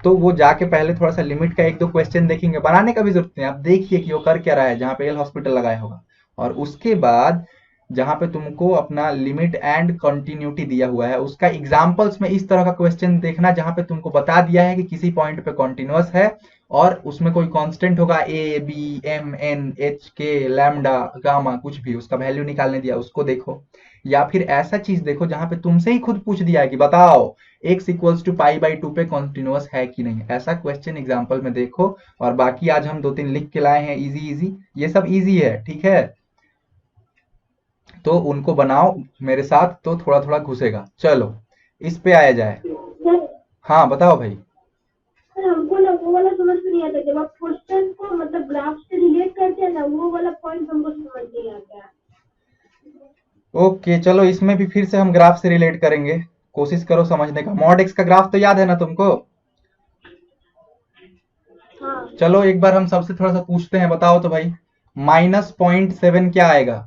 तो वो जाके पहले थोड़ा सा लिमिट का एक दो क्वेश्चन देखेंगे, बनाने का भी जरूरत नहीं, आप देखिए कि वो कर क्या रहा है जहाँ पे एल हॉस्पिटल लगाया होगा। और उसके बाद जहाँ पे तुमको अपना लिमिट एंड कंटिन्यूटी दिया हुआ है उसका एग्जांपल्स में इस तरह का क्वेश्चन देखना जहाँ पे तुमको बता दिया है कि किसी पॉइंट पे कॉन्टिन्यूअस है और उसमें कोई कांस्टेंट होगा A B M N H K lambda gamma कुछ भी, उसका वैल्यू निकालने दिया उसको देखो। या फिर ऐसा चीज देखो जहां पे तुमसे ही खुद पूछ दिया है कि बताओ x equals to pi by 2 पे कॉन्टिन्यूअस है कि नहीं, ऐसा क्वेश्चन एग्जाम्पल में देखो। और बाकी आज हम 2-3 लिख के लाए हैं इजी इजी, ये सब इजी है। ठीक है, तो उनको बनाओ मेरे साथ तो थोड़ा थोड़ा घुसेगा। चलो इस पे आया जाए। सर हाँ बताओ भाई। सर हमको ना वो वाला समझ में नहीं आता, जब आप क्वेश्चन को मतलब ग्राफ से रिलेट करते हैं ना, वो वाला पॉइंट हमको समझ नहीं आता। ओके चलो इसमें भी फिर से हम ग्राफ से रिलेट करेंगे, कोशिश करो समझने का। मॉड एक्स का ग्राफ तो याद है ना तुमको। हाँ, चलो एक बार हम सबसे थोड़ा सा पूछते हैं, बताओ तो भाई, -0.7 क्या आएगा।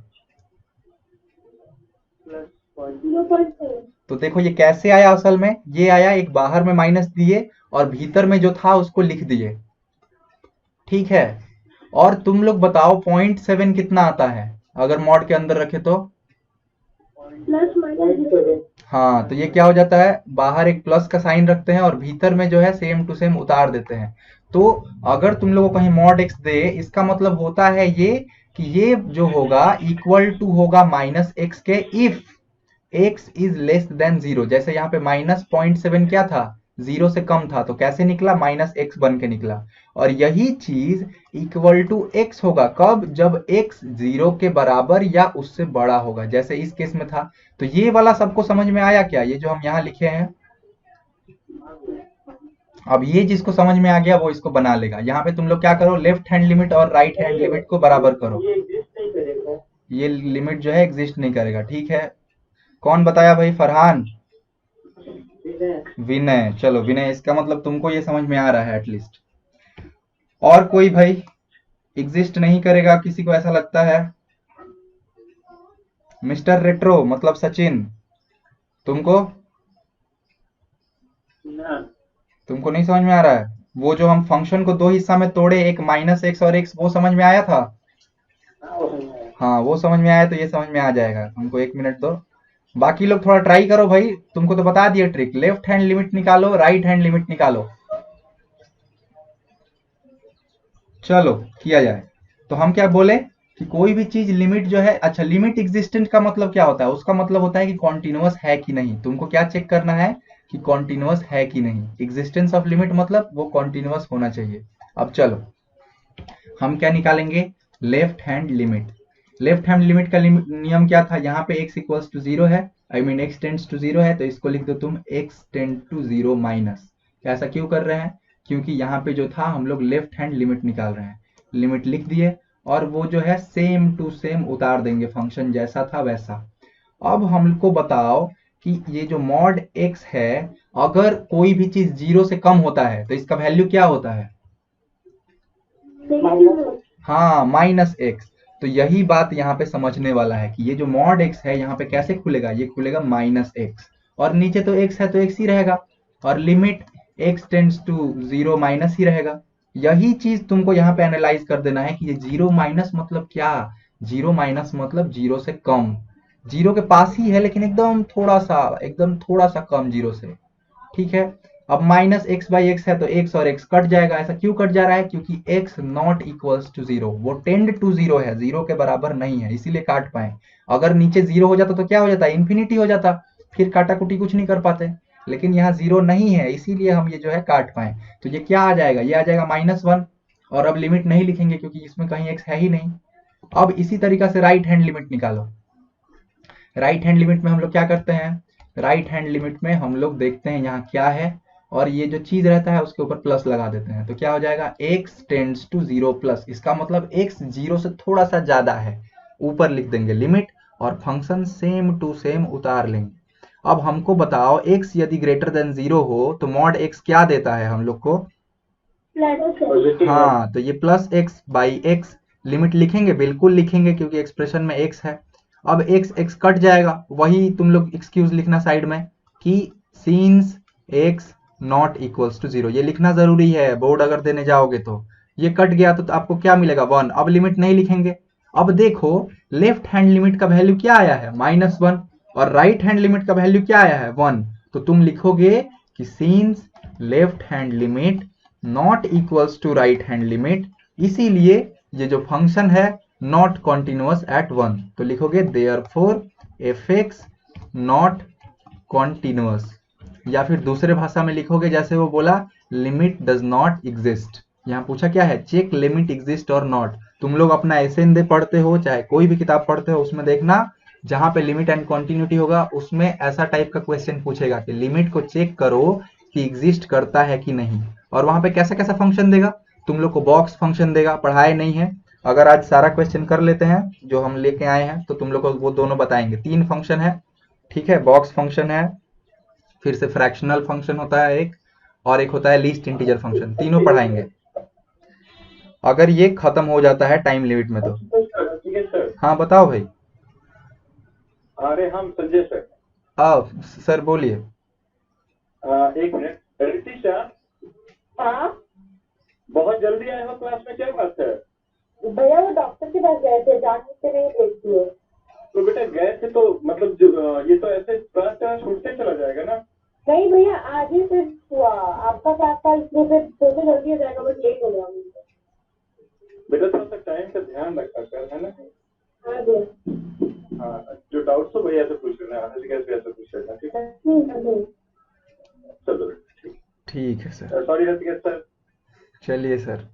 0.7। तो देखो ये कैसे आया, असल में ये आया एक बाहर में माइनस दिए और भीतर में जो था उसको लिख दिए। ठीक है, और तुम लोग बताओ 0.7 कितना आता है अगर मॉड के अंदर रखे तो। Plus minus. हाँ, तो ये क्या हो जाता है, बाहर एक प्लस का साइन रखते हैं और भीतर में जो है सेम टू सेम उतार देते हैं। तो अगर तुम लोगों को कहीं मॉड एक्स दे, इसका मतलब होता है ये कि ये जो होगा इक्वल टू होगा माइनस एक्स के if x is less than 0। जैसे यहाँ पे -0.7 क्या था, 0 से कम था, तो कैसे निकला, -x बन के निकला। और यही चीज इक्वल टू x होगा कब, जब x 0 के बराबर या उससे बड़ा होगा, जैसे इस केस में था। तो ये वाला सबको समझ में आया क्या, ये जो हम यहाँ लिखे हैं। अब ये जिसको समझ में आ गया वो इसको बना लेगा। यहाँ पे तुम लोग क्या करो, लेफ्ट हैंड लिमिट और राइट हैंड लिमिट को बराबर करो। ये एग्जिस्ट नहीं करेगा। ये लिमिट जो है एग्जिस्ट नहीं करेगा। ठीक है, कौन बताया भाई, फरहान, विनय। चलो विनय, इसका मतलब तुमको ये समझ में आ रहा है एटलीस्ट। और कोई भाई एग्जिस्ट नहीं करेगा, किसी को ऐसा लगता है। मिस्टर रेट्रो मतलब सचिन, तुमको ना तुमको नहीं समझ में आ रहा है? वो जो हम फंक्शन को दो हिस्सा में तोड़े, एक माइनस एक्स और एक्स, वो समझ में आया था? हाँ वो समझ में आया। हाँ, वो समझ में आया तो ये समझ में आ जाएगा। तुमको 1 मिनट दो। बाकी लोग थोड़ा ट्राई करो भाई, तुमको तो बता दिया ट्रिक। लेफ्ट हैंड लिमिट निकालो, राइट हैंड लिमिट निकालो। चलो किया जाए। तो हम क्या बोले कि कोई भी चीज लिमिट जो है, अच्छा लिमिट एग्जिस्टेंट का मतलब क्या होता है? उसका मतलब होता है कि कॉन्टिन्यूअस है कि नहीं। तुमको क्या चेक करना है कि कॉन्टिन्यूअस है कि नहीं। एग्जिस्टेंस ऑफ लिमिट मतलब वो कॉन्टिन्यूअस होना चाहिए। अब चलो हम क्या निकालेंगे? Left hand limit. Left hand limit का नियम क्या था? यहाँ पे x इक्वल्स टू जीरो है, I mean x tends to zero है, तो इसको लिख दो तुम x tend to zero minus. ऐसा क्यों कर रहे हैं? क्योंकि यहाँ पे जो था हम लोग लेफ्ट हैंड लिमिट निकाल रहे हैं। लिमिट लिख दिए और वो जो है सेम टू सेम उतार देंगे, फंक्शन जैसा था वैसा। अब हमको बताओ कि ये जो मॉड x है, अगर कोई भी चीज जीरो से कम होता है तो इसका वैल्यू क्या होता है? नेगेटिव। हाँ, माइनस एक्स। तो यही बात यहाँ पे समझने वाला है कि ये जो मॉड एक्स है यहाँ पे कैसे खुलेगा? ये खुलेगा माइनस एक्स, और नीचे तो एक्स है तो एक्स ही रहेगा, और limit x tends to zero minus ही रहेगा। यही चीज तुमको यहाँ पे एनालाइज कर देना है कि ये जीरो माइनस मतलब क्या। जीरो माइनस मतलब जीरो से कम। जीरो के पास ही है लेकिन एकदम थोड़ा सा कम जीरो से। ठीक है। अब माइनस एक्स बाई एक्स है तो एक्स और एक्स कट जाएगा। ऐसा क्यों कट जा रहा है? क्योंकि x not equals to zero, वो टेंड टू जीरो है, जीरो के बराबर नहीं है, इसीलिए काट पाए। अगर नीचे जीरो हो जाता तो क्या हो जाता? इन्फिनिटी हो जाता, फिर काटा कुटी कुछ नहीं कर पाते। लेकिन यहाँ जीरो नहीं है, इसीलिए हम ये जो है काट पाए। तो ये क्या आ जाएगा? ये आ जाएगा -1। और अब लिमिट नहीं लिखेंगे क्योंकि इसमें कहीं एक्स है ही नहीं। अब इसी तरीका से राइट हैंड लिमिट निकालो। राइट हैंड लिमिट में हम लोग क्या करते हैं? राइट हैंड लिमिट में हम लोग देखते हैं यहाँ क्या है, और ये जो चीज रहता है उसके ऊपर प्लस लगा देते हैं, तो क्या हो जाएगा? x tends to zero plus. इसका मतलब x जीरो से थोड़ा सा ज्यादा है, ऊपर लिख देंगे लिमिट, और फंक्शन सेम टू सेम उतार लेंगे। अब हमको बताओ x यदि ग्रेटर देन जीरो हो तो मॉड x क्या देता है हम लोग को? पॉजिटिव है। हाँ, तो ये plus x by x. Limit लिखेंगे, बिल्कुल लिखेंगे क्योंकि एक्सप्रेशन में एक्स है। अब एक्स एक्स कट जाएगा, वही तुम लोग एक्सक्यूज लिखना साइड में कि since x not equals to zero, ये लिखना जरूरी है बोर्ड अगर देने जाओगे तो। ये कट गया तो आपको क्या मिलेगा? 1। अब लिमिट नहीं लिखेंगे। अब देखो लेफ्ट हैंड लिमिट का वैल्यू क्या आया है? -1। और राइट हैंड लिमिट का वैल्यू क्या आया है? 1। तो तुम लिखोगे कि since left hand limit not equals to right hand limit, इसीलिए ये जो फंक्शन है नॉट कॉन्टिन्यूअस एट 1। तो लिखोगे therefore F x not continuous. या फिर दूसरे भाषा में लिखोगे जैसे वो बोला, लिमिट डज नॉट एग्जिस्ट। यहाँ पूछा क्या है? चेक लिमिट एग्जिस्ट और नॉट। तुम लोग अपना एसएन पढ़ते हो, चाहे कोई भी किताब पढ़ते हो, उसमें देखना जहां पे लिमिट एंड कॉन्टिन्यूटी होगा उसमें ऐसा टाइप का क्वेश्चन पूछेगा कि लिमिट को चेक करो कि एग्जिस्ट करता है कि नहीं। और वहां पे कैसा कैसा फंक्शन देगा? तुम लोग को बॉक्स फंक्शन देगा, पढ़ाए नहीं है। अगर आज सारा क्वेश्चन कर लेते हैं जो हम लेके आए हैं तो तुम लोग को वो दोनों बताएंगे। 3 फंक्शन है, ठीक है? बॉक्स फंक्शन है, फिर से फ्रैक्शनल फंक्शन होता है एक, और एक होता है लीस्ट इंटीजर फंक्शन। तीनों पढ़ाएंगे अगर ये खत्म हो जाता है टाइम लिमिट में तो। ठीक है सर। हाँ बताओ भाई। अरे हम संजय सर। आओ सर बोलिए। एक मिनट रितिशा, हाँ बहुत जल्दी आए हो क्लास में, क्या बात है? भैया, वो डॉक्टर के पास गए थे, जान से नहीं देखती है। तो बेटा गए थे तो मतलब ये तो ऐसे क्लास क्लास छूटते चला जाएगा ना। नहीं भैया, आज ही से हुआ। आपका क्लास था इसलिए फिर सोचे जल्दी हो जाएगा, बट लेट हो गया मुझे। बेटा थोड़ा सा टाइम का ध्यान रखा कर, है ना? हाँ भैया। हाँ, जो डाउट तो भैया से पूछ लेना, हर्षिका से ऐसे पूछ लेना, ठीक है? ठीक है भैया। चलो ठीक। ठीक है सर। Sorry Harshika sir. चलिए सर।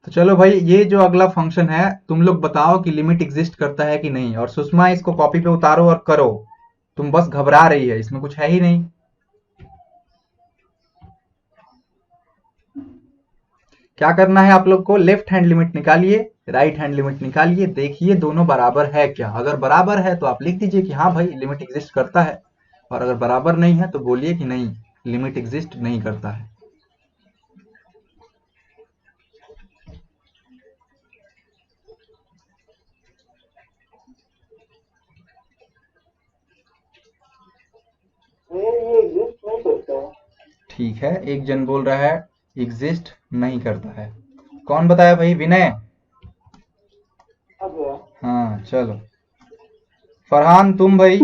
तो चलो भाई, ये जो अगला फंक्शन है तुम लोग बताओ कि लिमिट एग्जिस्ट करता है कि नहीं। और सुषमा इसको कॉपी पे उतारो और करो। तुम बस घबरा रही है, इसमें कुछ है ही नहीं। क्या करना है आप लोग को? लेफ्ट हैंड लिमिट निकालिए, राइट हैंड लिमिट निकालिए, देखिए दोनों बराबर है क्या। अगर बराबर है तो आप लिख दीजिए कि हाँ भाई लिमिट एग्जिस्ट करता है, और अगर बराबर नहीं है तो बोलिए कि नहीं, लिमिट एग्जिस्ट नहीं करता है। ये एग्जिस्ट नहीं करता है। ठीक है, एक जन बोल रहा है एग्जिस्ट नहीं करता है। कौन बताया भाई? विनय। अब हुआ। हाँ चलो। फरहान तुम भाई?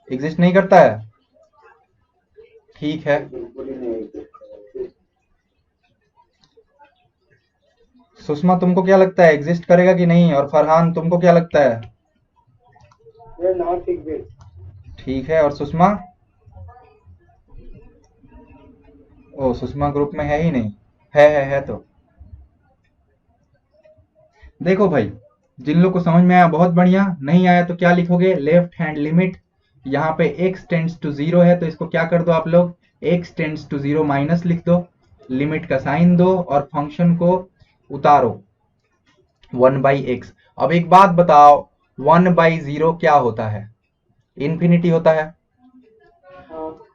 एग्जिस्ट नहीं करता है, ठीक है। बिल्कुल ही नहीं। सुषमा तुमको क्या लगता है एग्जिस्ट करेगा कि नहीं? और फरहान तुमको क्या लगता है? ये नॉट एग्जिस्ट। ठीक है, और सुषमा? ओ, सुषमा ग्रुप में है ही नहीं। है तो देखो भाई, जिन लोग को समझ में आया बहुत बढ़िया, नहीं आया तो क्या लिखोगे? लेफ्ट हैंड लिमिट, यहाँ पे x टेंड्स टू 0 है तो इसको क्या कर दो आप लोग? x टेंड्स टू 0 माइनस लिख दो, लिमिट का साइन दो और फंक्शन को उतारो 1/x। अब एक बात बताओ, 1/0 क्या होता है? इन्फिनिटी होता है।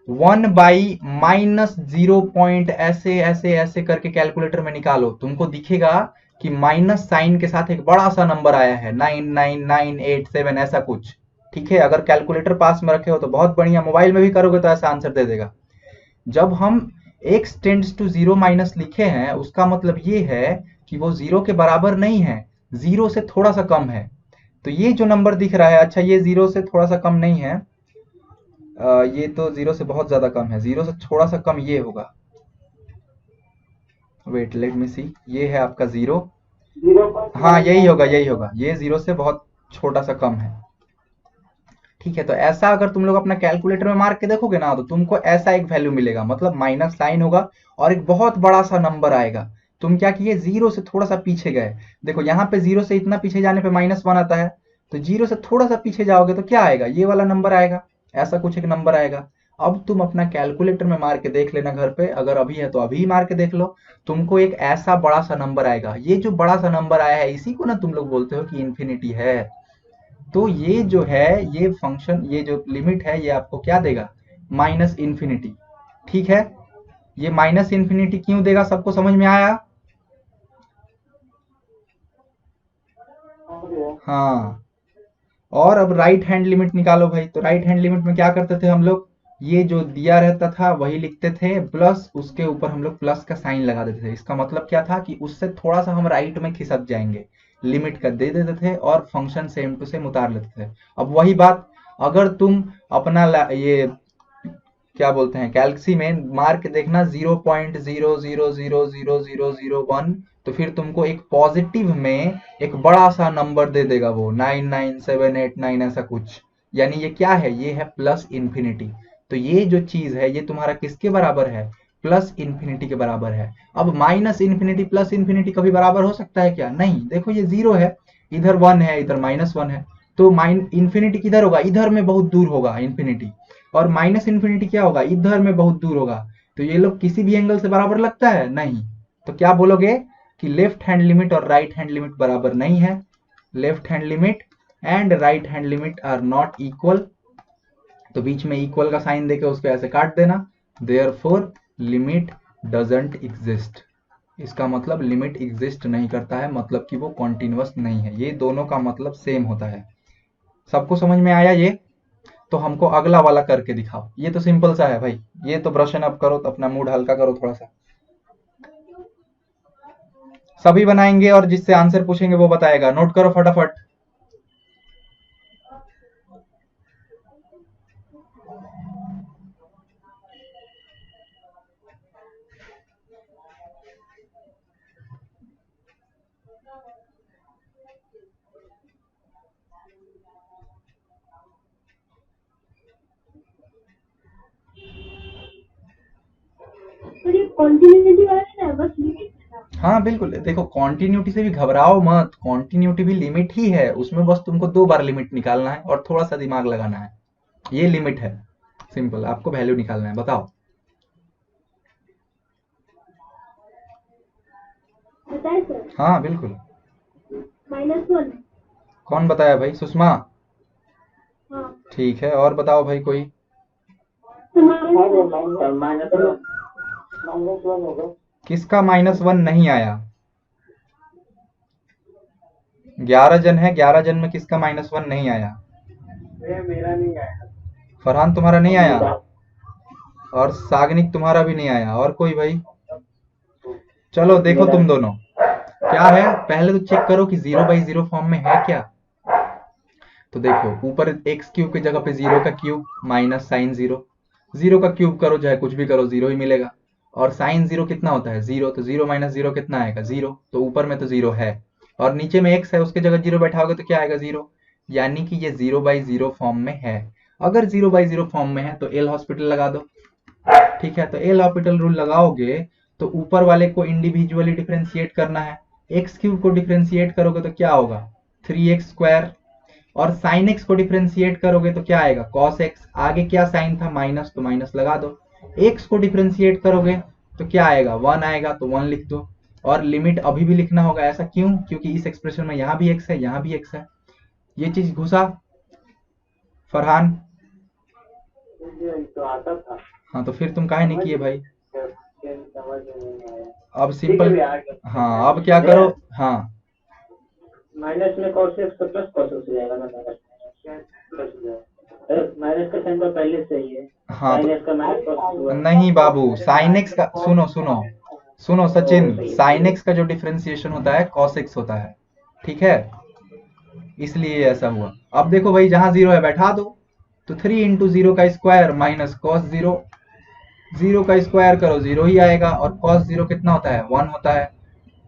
1/-0 पॉइंट ऐसे ऐसे ऐसे करके कैलकुलेटर में निकालो, तुमको दिखेगा कि माइनस साइन के साथ एक बड़ा सा नंबर आया है 99987 ऐसा कुछ। ठीक है, अगर कैलकुलेटर पास में रखे हो तो बहुत बढ़िया, मोबाइल में भी करोगे तो ऐसा आंसर दे देगा। जब हम x टेंड्स टू 0 माइनस लिखे हैं उसका मतलब ये है कि वो 0 के बराबर नहीं है, 0 से थोड़ा सा कम है। तो ये जो नंबर दिख रहा है, अच्छा ये 0 से थोड़ा सा कम नहीं है, ये तो 0 से बहुत ज्यादा कम है, 0 से थोड़ा सा कम ये होगा। वेट लेट मी सी, ये है आपका 0। हाँ यही होगा, यही होगा, ये 0 से बहुत छोटा सा कम है। ठीक है, तो ऐसा अगर तुम लोग अपना कैलकुलेटर में मार के देखोगे ना तो तुमको ऐसा एक वैल्यू मिलेगा, मतलब माइनस साइन होगा और एक बहुत बड़ा सा नंबर आएगा। तुम क्या किए? 0 से थोड़ा सा पीछे गए। देखो यहाँ पे 0 से इतना पीछे जाने पे -1 आता है, तो 0 से थोड़ा सा पीछे जाओगे तो क्या आएगा? ये वाला नंबर आएगा, ऐसा कुछ एक नंबर आएगा। अब तुम अपना कैलकुलेटर में मार के देख लेना घर पे, अगर अभी है तो अभी मार के देख लो, तुमको एक ऐसा बड़ा सा नंबर आएगा। ये जो बड़ा सा नंबर आया है इसी को ना तुम लोग बोलते हो कि इन्फिनिटी है। तो ये जो है, ये फंक्शन, ये जो लिमिट है ये आपको क्या देगा? Minus infinity. ठीक है, ये माइनस इन्फिनिटी क्यों देगा? सबको समझ में आया? हाँ, और अब राइट हैंड लिमिट निकालो भाई। तो राइट हैंड लिमिट में क्या करते थे हम लोग? ये जो दिया रहता था वही लिखते थे, प्लस उसके ऊपर हम लोग प्लस का साइन लगा देते थे। इसका मतलब क्या था कि उससे थोड़ा सा हम राइट में खिसक जाएंगे, लिमिट का दे देते थे और फंक्शन सेम टू सेम उतार लेते थे। अब वही बात, अगर तुम अपना ये क्या बोलते हैं गैलेक्सी में मार के देखना 0.00000001, तो फिर तुमको एक पॉजिटिव में एक बड़ा सा नंबर दे देगा वो 99789 ऐसा कुछ। यानी ये क्या है? ये है प्लस इन्फिनिटी। तो ये जो चीज है ये तुम्हारा किसके बराबर है? प्लस इन्फिनिटी के बराबर है। अब माइनस इन्फिनिटी प्लस इन्फिनिटी कभी बराबर हो सकता है क्या? नहीं। देखो ये 0 है, इधर 1 है, इधर -1 है, तो इन्फिनिटी किधर होगा? इधर में बहुत दूर होगा इन्फिनिटी। और माइनस इन्फिनिटी क्या होगा? इधर में बहुत दूर होगा। तो ये लोग किसी भी एंगल से बराबर लगता है? नहीं। तो क्या बोलोगे कि लेफ्ट हैंड लिमिट और राइट हैंड लिमिट बराबर नहीं है। Left hand limit and right hand limit are not equal. तो बीच में इक्वल का साइन देके उसको ऐसे काट देना, देयरफॉर लिमिट डजंट एग्जिस्ट। इसका मतलब लिमिट एग्जिस्ट नहीं करता है, मतलब कि वो कॉन्टिन्यूअस नहीं है। ये दोनों का मतलब सेम होता है। सबको समझ में आया ये? तो हमको अगला वाला करके दिखाओ। ये तो सिंपल सा है भाई, ये तो ब्रशन अप करो तो अपना मूड हल्का करो थोड़ा सा। सभी बनाएंगे और जिससे आंसर पूछेंगे वो बताएगा। नोट करो फटाफट। तो ये कॉन्टिन्यूटी वाला नहीं है, बस लिमिट था। हाँ बिल्कुल, देखो कॉन्टिन्यूटी से भी घबराओ मत, कॉन्टिन्यूटी भी लिमिट ही है, उसमें बस तुमको 2 बार लिमिट निकालना है और थोड़ा सा दिमाग लगाना है। ये लिमिट है, सिंपल, आपको वैल्यू निकालना है। बताओ। बताए सर? हाँ बिल्कुल। -1। कौन बताया भाई? सुषमा? हाँ, ठीक है, और बताओ भाई कोई। तो -1 होगा। किसका -1 नहीं आया? 11 जन है, 11 जन में किसका -1 नहीं आया? मेरा नहीं आया। फरहान तुम्हारा नहीं आया? और सागनिक तुम्हारा भी नहीं आया। और कोई भाई? चलो देखो मेरा तुम दोनों क्या है, पहले तो चेक करो कि 0/0 फॉर्म में है क्या। तो देखो ऊपर एक्स क्यूब की जगह पे 0 का क्यूब माइनस साइन 0, 0 का क्यूब करो चाहे कुछ भी करो 0 ही मिलेगा। और साइन 0 कितना होता है 0, तो 0 माइनस 0 कितना आएगा 0, तो ऊपर में तो 0 है। और नीचे में x है उसके जगह 0 बैठाओगे तो क्या आएगा 0, यानी कि ये 0/0 फॉर्म में है। अगर 0/0 फॉर्म में है तो एल हॉस्पिटल लगा दो। ठीक है, तो एल हॉस्पिटल रूल लगाओगे तो ऊपर वाले को इंडिविजुअली डिफरेंशिएट करना है। एक्स क्यूब को डिफरेंशिएट करोगे तो क्या होगा 3x²। और साइन एक्स को डिफरेंशिएट करोगे तो क्या आएगा कॉस एक्स। आगे क्या साइन था माइनस, तो माइनस लगा दो। एक्स को डिफरेंशिएट करोगे तो क्या आएगा 1 आएगा, तो 1 लिख दो। और लिमिट अभी भी लिखना होगा, ऐसा क्यों, क्योंकि इस एक्सप्रेशन में यहाँ भी एक्स है यहाँ भी एक्स है। ये चीज घुसा फरहान? मुझे तो आता था, हाँ तो फिर तुम काहे नहीं समझ किए भाई? समझ में नहीं आया। अब ठीक है सिंपल। भैया, आ गया। हाँ अब क्या करो। हाँ माइनस में cos x तो प्लस cos x हो जाएगा ना, प्लस हो जाएगा। माइनस का साइन तो पहले से ही है, हाँ साइन तो x का माइनस cos हुआ। नहीं बाबू, साइन एक्स का सुनो सुनो सुनो सचिन, सही है। साइन एक्स का जो डिफरेंशिएशन होता है कॉस एक्स होता है। ठीक है, इसलिए ऐसा हुआ। अब देखो भाई जहां 0 है बैठा दो, तो 3 × 0 का स्क्वायर माइनस कॉस 0, 0 का स्क्वायर करो 0 ही आएगा। और कॉस 0 कितना होता है 1 होता है।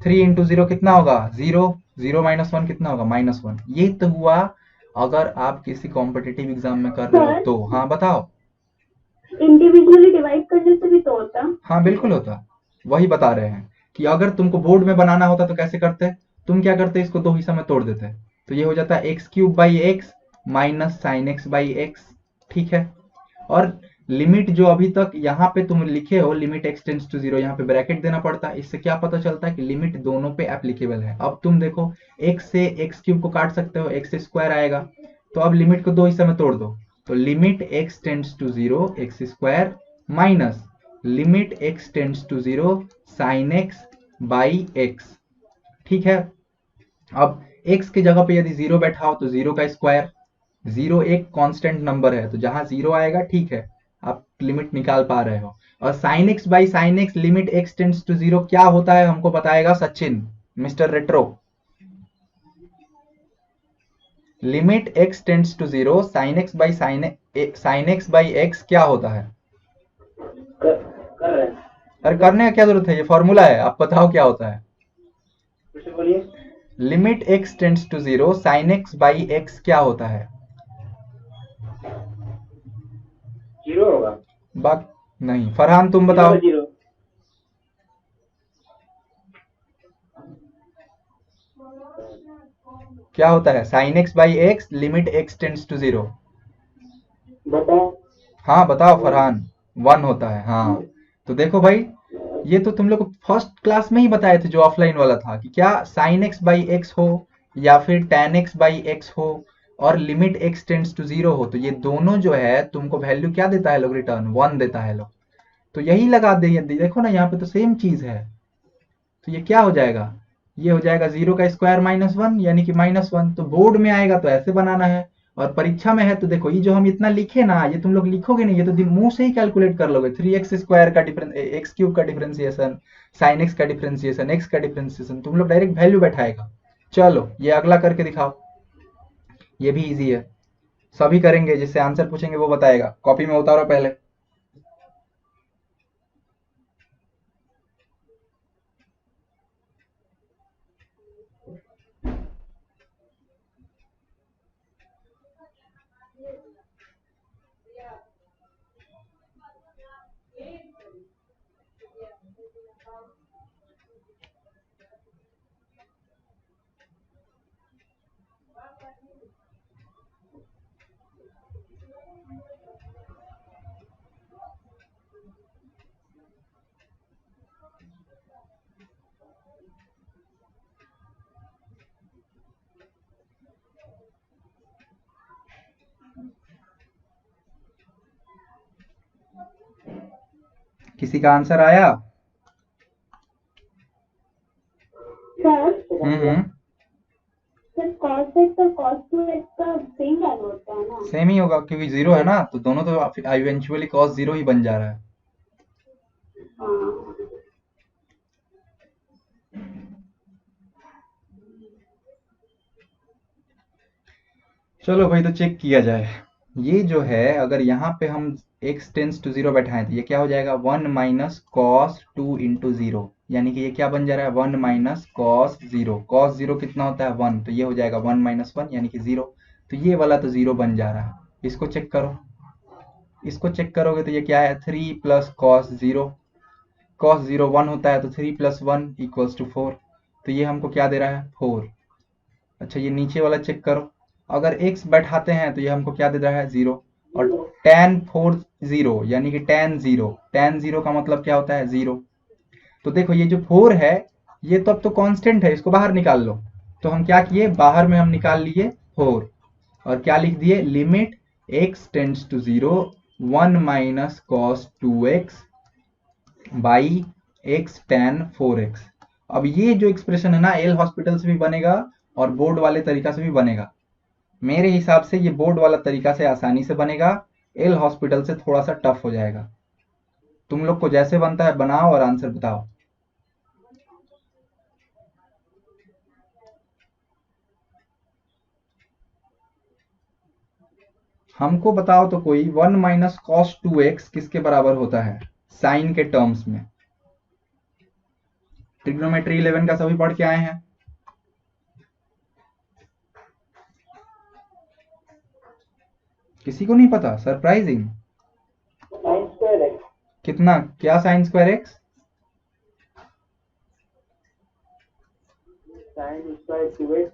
3 × 0 कितना होगा 0, 0 माइनस 1 कितना होगा -1। ये तो हुआ अगर आप किसी कॉम्पिटिटिव एग्जाम में कर रहे हो सर, तो। हाँ बताओ। इंडिविजुअली डिवाइड करने से भी तो होता। हाँ बिल्कुल होता, वही बता रहे हैं कि अगर तुमको बोर्ड में बनाना होता तो कैसे करते, तुम क्या करते इसको दो हिस्सा में तोड़ देते। तो ये हो जाता है x³ / x minus sign x/x। ठीक है, और लिमिट जो अभी तक यहाँ पे तुम लिखे हो लिमिट x टेंड्स टू 0, यहाँ पे ब्रैकेट देना पड़ता है। इससे क्या पता चलता है कि लिमिट दोनों पे एप्लीकेबल है। अब तुम देखो x से x³ को काट सकते हो, x² आएगा। तो अब लिमिट को दो हिस्से में तोड़ दो, तो limit x tends to 0 x² minus limit x tends to 0 sine x/x। ठीक है, अब x की जगह पे यदि 0 बैठाओ तो 0 का स्क्वायर, 0 एक कांस्टेंट नंबर है तो जहां 0 आएगा ठीक है, आप लिमिट निकाल पा रहे हो। और साइन x/साइन x limit x tends to 0 क्या होता है हमको बताएगा Sachin, mister Retro. Limit x tends to 0 sine x/x क्या होता है? कर रहे हैं। अरे करने का क्या जरूरत है, ये फॉर्मूला है, आप बताओ क्या होता है। फिर से बोलिए। Limit x tends to 0 sine x/x क्या होता है? 0 होगा। बात नहीं, फरहान तुम 0 बताओ। का 0। क्या होता है sine x/x limit x tends to 0? बताओ। हाँ बताओ फरहान, 1 होता है। हाँ तो देखो भाई, ये तो तुम लोग को फर्स्ट क्लास में ही बताए थे जो ऑफलाइन वाला था, कि क्या साइन x/x हो या फिर tan x/x हो और लिमिट x टेंड्स टू 0 हो, तो ये दोनों जो है तुमको वैल्यू क्या देता है लोग, रिटर्न 1 देता है लोग। तो यही लगा दे, देखो ना यहाँ पे तो सेम चीज है। तो ये क्या हो जाएगा, ये हो जाएगा 0 का स्क्वायर -1 यानी कि -1। तो बोर्ड में आएगा तो ऐसे बनाना है, और परीक्षा में है तो देखो ये जो हम इतना लिखे ना, ये तुम लोग लिखोगे नहीं, ये तो मुंह से ही कैलकुलेट कर लोगे। 3x² का डिफरेंस, x³ का डिफरेंशिएशन, साइन x का डिफरेंशिएशन, x का डिफरेंशिएशन, तुम लोग डायरेक्ट वैल्यू बैठाएगा। चलो ये अगला करके दिखाओ, ये भी इजी है, सभी करेंगे, जिससे आंसर पूछेंगे वो बताएगा। कॉपी में उतारो पहले। किसी का आंसर आया? सर, हम्म, सर cos x और cos 2x का सेम वैल्यू होता है ना? सेम ही होगा क्योंकि 0 है ना, तो दोनों तो इवेंचुअली cos 0 ही बन जा रहा है। हाँ चलो भाई, तो चेक किया जाए। ये जो है, अगर यहाँ पे हम x टेंस टू जीरो बैठाएं तो ये क्या हो जाएगा, 1 माइनस कॉस 2 इंटू जीरो, यानी कि ये क्या बन जा रहा है, 1 minus cos zero. Cos zero कितना होता है, 1, तो ये हो जाएगा 1 माइनस 1 यानी कि जीरो। तो ये वाला तो जीरो बन जा रहा है। इसको चेक करो, इसको चेक करोगे तो ये क्या है, 3 plus cos zero. Cos zero 1 होता है, तो 3 प्लस 1 इक्वल्स टू 4। तो ये हमको क्या दे रहा है, 4। अच्छा, ये नीचे वाला चेक करो, अगर x बैठाते हैं तो ये हमको क्या दे रहा है, 0। और tan 4 0 यानी कि tan जीरो का मतलब क्या होता है, 0। तो देखो ये जो 4 है, ये तो अब तो कांस्टेंट है, इसको बाहर निकाल लो। तो हम क्या किए, बाहर में हम निकाल लिए 4, और क्या लिख दिए, limit x tends to 0 1 minus cos 2x by x tan 4x। अब ये जो एक्सप्रेशन है ना, एल हॉस्पिटल से भी बनेगा और बोर्ड वाले तरीका से भी बनेगा। मेरे हिसाब से ये बोर्ड वाला तरीका से आसानी से बनेगा, एल हॉस्पिटल से थोड़ा सा टफ हो जाएगा। तुम लोग को जैसे बनता है बनाओ और आंसर बताओ। हमको बताओ तो कोई, 1 माइनस कॉस 2x किसके बराबर होता है साइन के टर्म्स में। ट्रिग्नोमेट्री 11 का सभी पढ़ के आए हैं। किसी को नहीं पता, सरप्राइजिंग। साइन स्क्वायर एक्स, कितना, क्या sine square x, sine square 2x,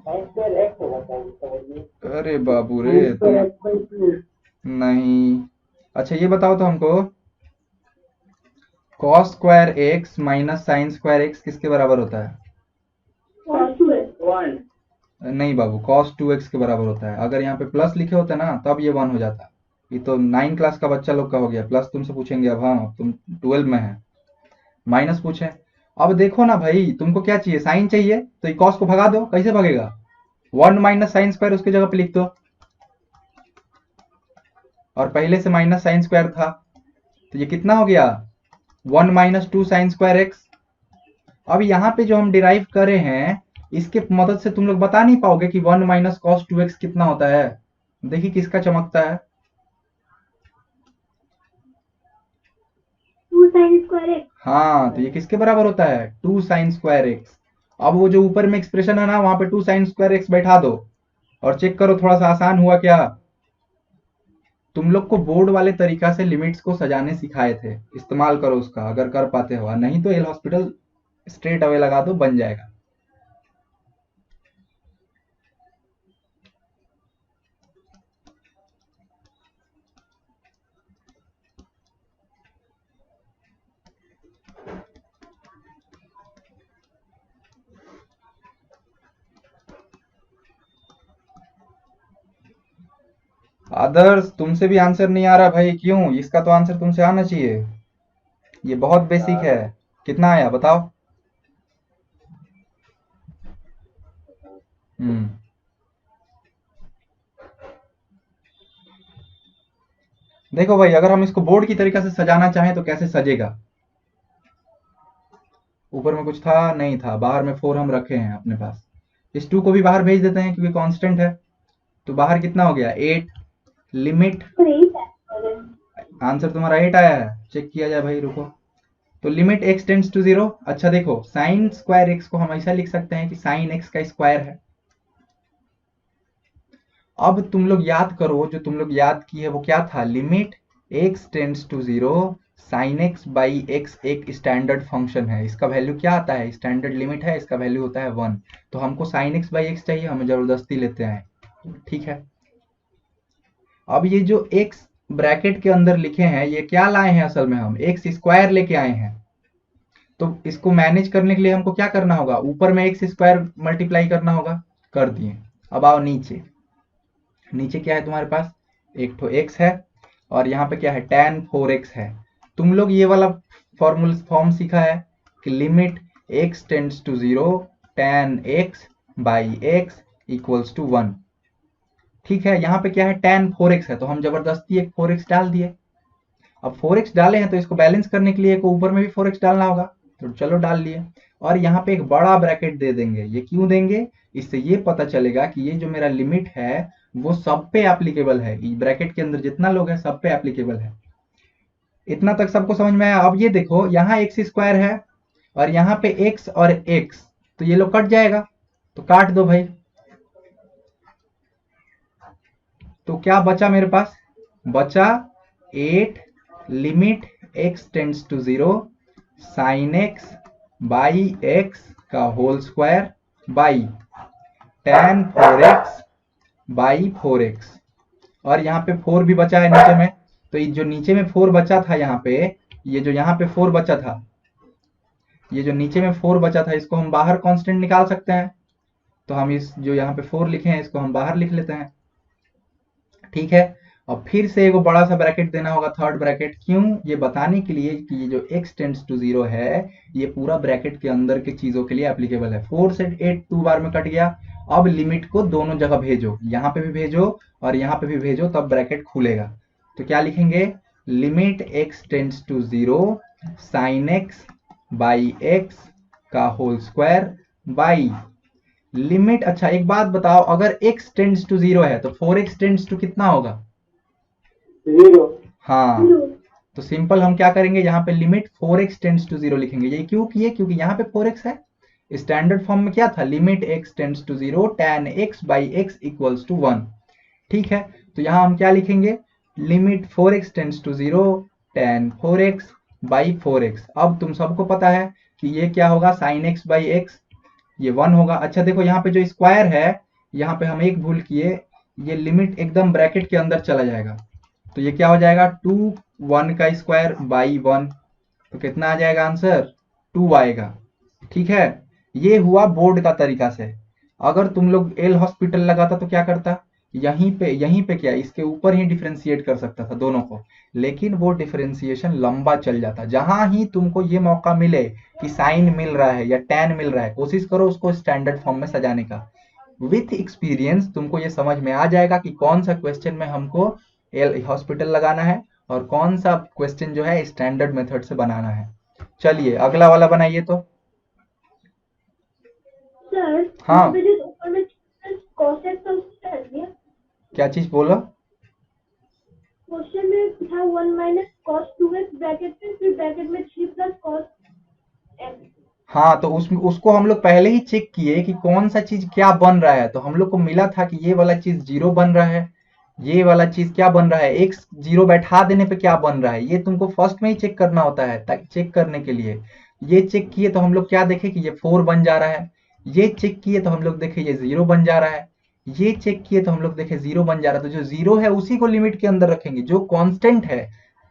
sine square x होगा, साइन स्क्वायर अरे बाबू रे तुम, नहीं। अच्छा ये बताओ तो हमको, cos square x minus sine square x किसके बराबर होता है। cos 2x 1। नहीं बाबू, cos 2x के बराबर होता है। अगर यहाँ पे प्लस लिखे होते ना तब ये 1 हो जाता। ये तो 9 क्लास का बच्चा लोग का हो गया। प्लस तुमसे पूछेंगे अब, हाँ तुम 12 में है। माइनस पूछे, अब देखो ना भाई, तुमको क्या चाहिए, साइन चाहिए, तो ये cos को भगा दो, कैसे भगेगा, 1 माइनस साइन स्क्वायर उसकी जगह पे लिख दो, और पहले से माइनस साइन स्क्वायर था, तो ये कितना हो गया, 1 माइनस 2 साइन स्क्वायर एक्स। अब यहाँ पे जो हम डिराइव कर रहे हैं, इसके मदद से तुम लोग बता नहीं पाओगे कि 1 माइनस कॉस 2x कितना होता है। देखिए किसका चमकता है, 2 sin square x हाँ, तो ये किसके बराबर होता है, 2 साइन स्क्वायर एक्स। अब वो जो ऊपर में एक्सप्रेशन है ना, वहां पे 2 साइन स्क्वायर एक्स बैठा दो और चेक करो थोड़ा सा आसान हुआ क्या। तुम लोग को बोर्ड वाले तरीका से लिमिट्स को सजाने सिखाए थे, इस्तेमाल करो उसका अगर कर पाते हो, नहीं तो एल हॉस्पिटल स्ट्रेट अवे लगा दो, बन जाएगा। आदर्श, तुमसे भी आंसर नहीं आ रहा भाई, क्यों, इसका तो आंसर तुमसे आना चाहिए, ये बहुत बेसिक है। कितना आया बताओ। हम्म, देखो भाई, अगर हम इसको बोर्ड की तरीका से सजाना चाहें तो कैसे सजेगा। ऊपर में कुछ था, नहीं था, बाहर में 4 हम रखे हैं अपने पास। इस 2 को भी बाहर भेज देते हैं क्योंकि कांस्टेंट है। तो बाहर कितना हो गया, 8। लिमिट, पर 8 है आंसर तुम्हारा 8 आया है, चेक किया जाए भाई, रुको। तो लिमिट x टेंड्स टू 0। अच्छा देखो, साइन स्क्वायर x को हम ऐसा लिख सकते हैं कि साइन x का स्क्वायर है। अब तुम लोग याद करो, जो तुम लोग याद की है वो क्या था, limit x tends to 0 sine x by x एक स्टैंडर्ड फंक्शन है, इसका वैल्यू क्या आता है, स्टैंडर्ड लिमिट है, इसका वैल्यू होता है 1। तो हमको साइन x बाई x चाहिए, हमें जबरदस्ती लेते हैं, ठीक है। अब ये जो x ब्रैकेट के अंदर लिखे हैं, ये क्या लाए हैं, असल में हम x स्क्वायर लेके आए हैं। तो इसको मैनेज करने के लिए हमको क्या करना होगा, ऊपर में एक्स स्क्वायर मल्टीप्लाई करना होगा, कर दिए। अब आओ नीचे, नीचे क्या है तुम्हारे पास, एक तो x है, और यहाँ पे क्या है, tan 4x है। तुम लोग ये वाला फॉर्म सीखा है कि limit x tends to 0 tan x by x equals to 1। ठीक है, यहाँ पे क्या है, tan 4x है, तो हम जबरदस्ती एक 4x डाल दिए। अब 4x डाले हैं तो इसको बैलेंस करने के लिए को ऊपर में भी 4x डालना होगा, तो चलो डाल लिए। और यहाँ पे एक बड़ा ब्रैकेट दे देंगे। ये क्यों देंगे? इससे ये पता चलेगा कि ये जो मेरा लिमिट है वो सब पे एप्लीकेबल है, ब्रैकेट के अंदर जितना लोग है सब पे एप्लीकेबल है। इतना तक सबको समझ में आया? अब ये देखो यहाँ एक्स स्क्वायर है और यहाँ पे x और x, तो ये लोग कट जाएगा, तो काट दो भाई। तो क्या बचा मेरे पास? बचा 8 limit x tends to 0 sine x by x का whole square by tan 4x by 4x। और यहाँ पे 4 भी बचा है नीचे में, तो ये जो नीचे में 4 बचा था यहाँ पे, ये जो यहाँ पे 4 बचा था, ये जो नीचे में 4 बचा था, इसको हम बाहर कांस्टेंट निकाल सकते हैं। तो हम इस जो यहाँ पे 4 लिखे हैं इसको हम बाहर लिख लेते हैं, ठीक है। और फिर से एगो बड़ा सा ब्रैकेट देना होगा, थर्ड ब्रैकेट। क्यों? ये बताने के लिए कि ये जो x टेंड्स टू 0 है ये पूरा ब्रैकेट के अंदर की चीजों के लिए एप्लीकेबल है। 4 से 8 2 बार में कट गया। अब लिमिट को दोनों जगह भेजो, यहाँ पे भी भेजो और यहाँ पे भी भेजो, तब ब्रैकेट खुलेगा। तो क्या लिखेंगे? Limit x tends to 0 sine x by x का होल स्क्वायर बाई लिमिट। अच्छा एक बात बताओ, अगर x टेंड्स टू 0 है तो 4x टेंड्स टू कितना होगा? 0। हाँ, तो सिंपल हम क्या करेंगे, यहाँ पे लिमिट 4x टेंड्स टू 0 लिखेंगे। ये क्यों किए? क्योंकि यहाँ पे 4x है। स्टैंडर्ड फॉर्म में क्या था? Limit x tends to 0 tan x by x equals to 1, ठीक है। तो यहाँ हम क्या लिखेंगे? Limit 4x tends to 0 tan 4x by 4x। अब तुम सबको पता है कि ये क्या होगा? साइन x बाई x, ये 1 होगा। अच्छा देखो यहाँ पे जो स्क्वायर है, यहाँ पे हम एक भूल किए, ये लिमिट एकदम ब्रैकेट के अंदर चला जाएगा, तो ये क्या हो जाएगा? 2 1 का स्क्वायर बाई 1, तो कितना आ जाएगा आंसर? 2 आएगा, ठीक है। ये हुआ बोर्ड का तरीका से। अगर तुम लोग एल हॉस्पिटल लगाता तो क्या करता? यहीं पे क्या, इसके ऊपर ही डिफरेंशिएट कर सकता था दोनों को, लेकिन वो डिफरेंशिएशन लंबा चल जाता। जहां ही तुमको ये मौका मिले कि साइन मिल रहा है या टैन मिल रहा है, कोशिश करो उसको स्टैंडर्ड फॉर्म में सजाने का। विथ एक्सपीरियंस तुमको ये समझ में आ जाएगा कि कौन सा क्वेश्चन में हमको एल हॉस्पिटल लगाना है और कौन सा क्वेश्चन जो है स्टैंडर्ड मेथड से बनाना है। चलिए अगला वाला बनाइए तो। सर हाँ। यहाँ पे जो ऊपर में cos x और उसको हटा दिया। क्या चीज बोलो? क्वेश्चन में था 1 माइनस cos 2x ब्रैकेट में, फिर ब्रैकेट में 3 प्लस cos x। हाँ, तो उसको हम लोग पहले ही चेक किए कि कौन सा चीज क्या बन रहा है, तो हम लोग को मिला था कि ये वाला चीज 0 बन रहा है, ये वाला चीज क्या बन रहा है, x 0 बैठा देने पे क्या बन रहा है। ये तुमको फर्स्ट में ही चेक करना होता है, ताकि चेक करने के लिए। ये चेक किए तो हम लोग क्या देखे कि ये 4 बन जा रहा है। ये चेक किए तो हम लोग देखे ये 0 बन जा रहा है। ये चेक किए तो हम लोग देखे 0 बन जा रहा है। तो जो 0 है उसी को लिमिट के अंदर रखेंगे, जो कांस्टेंट है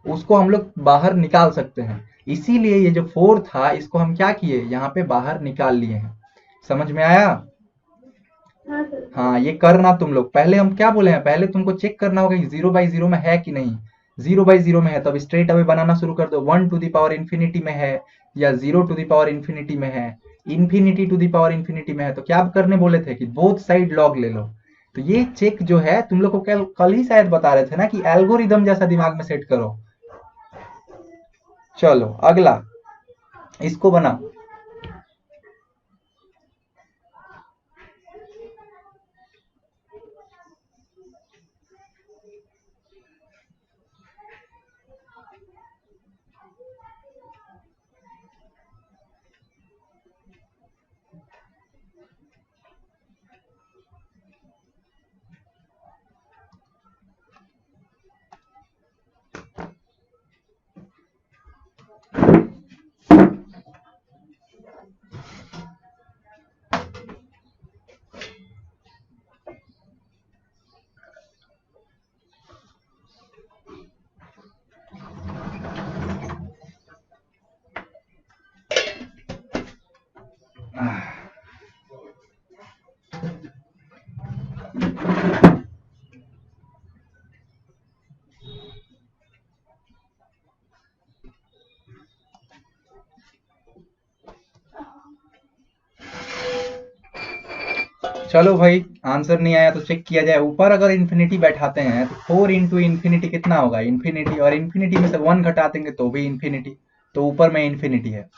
उसको हम लोग बाहर निकाल सकते हैं। इसीलिए ये जो 4 था इसको हम क्या किए, यहाँ पे बाहर निकाल लिए हैं। समझ में आया? हाँ सर। हाँ, ये करना तुम लोग। पहले हम क्या बोले हैं, पहले तुमको चेक करना होगा कि 0 बाई 0 में है कि नहीं। 0 बाई 0 में है तब स्ट्रेट अवे बनाना शुरू कर दो। 1 टू द पावर इन्फिनिटी में है या 0 टू द पावर इन्फिनिटी में है, infinity to the power infinity में है, तो क्या करने बोले थे कि बोथ साइड लॉग ले लो। तो ये चेक जो है तुम लोग को कल ही शायद बता रहे थे ना कि एल्गोरिदम जैसा दिमाग में सेट करो। चलो अगला इसको बना। चलो भाई, आंसर नहीं आया तो चेक किया जाए। ऊपर अगर इन्फिनिटी बैठाते हैं तो 4 इंटू इन्फिनिटी कितना होगा, इन्फिनिटी, और इन्फिनिटी में से 1 घटा देंगे तो भी इन्फिनिटी, तो ऊपर में इन्फिनिटी है।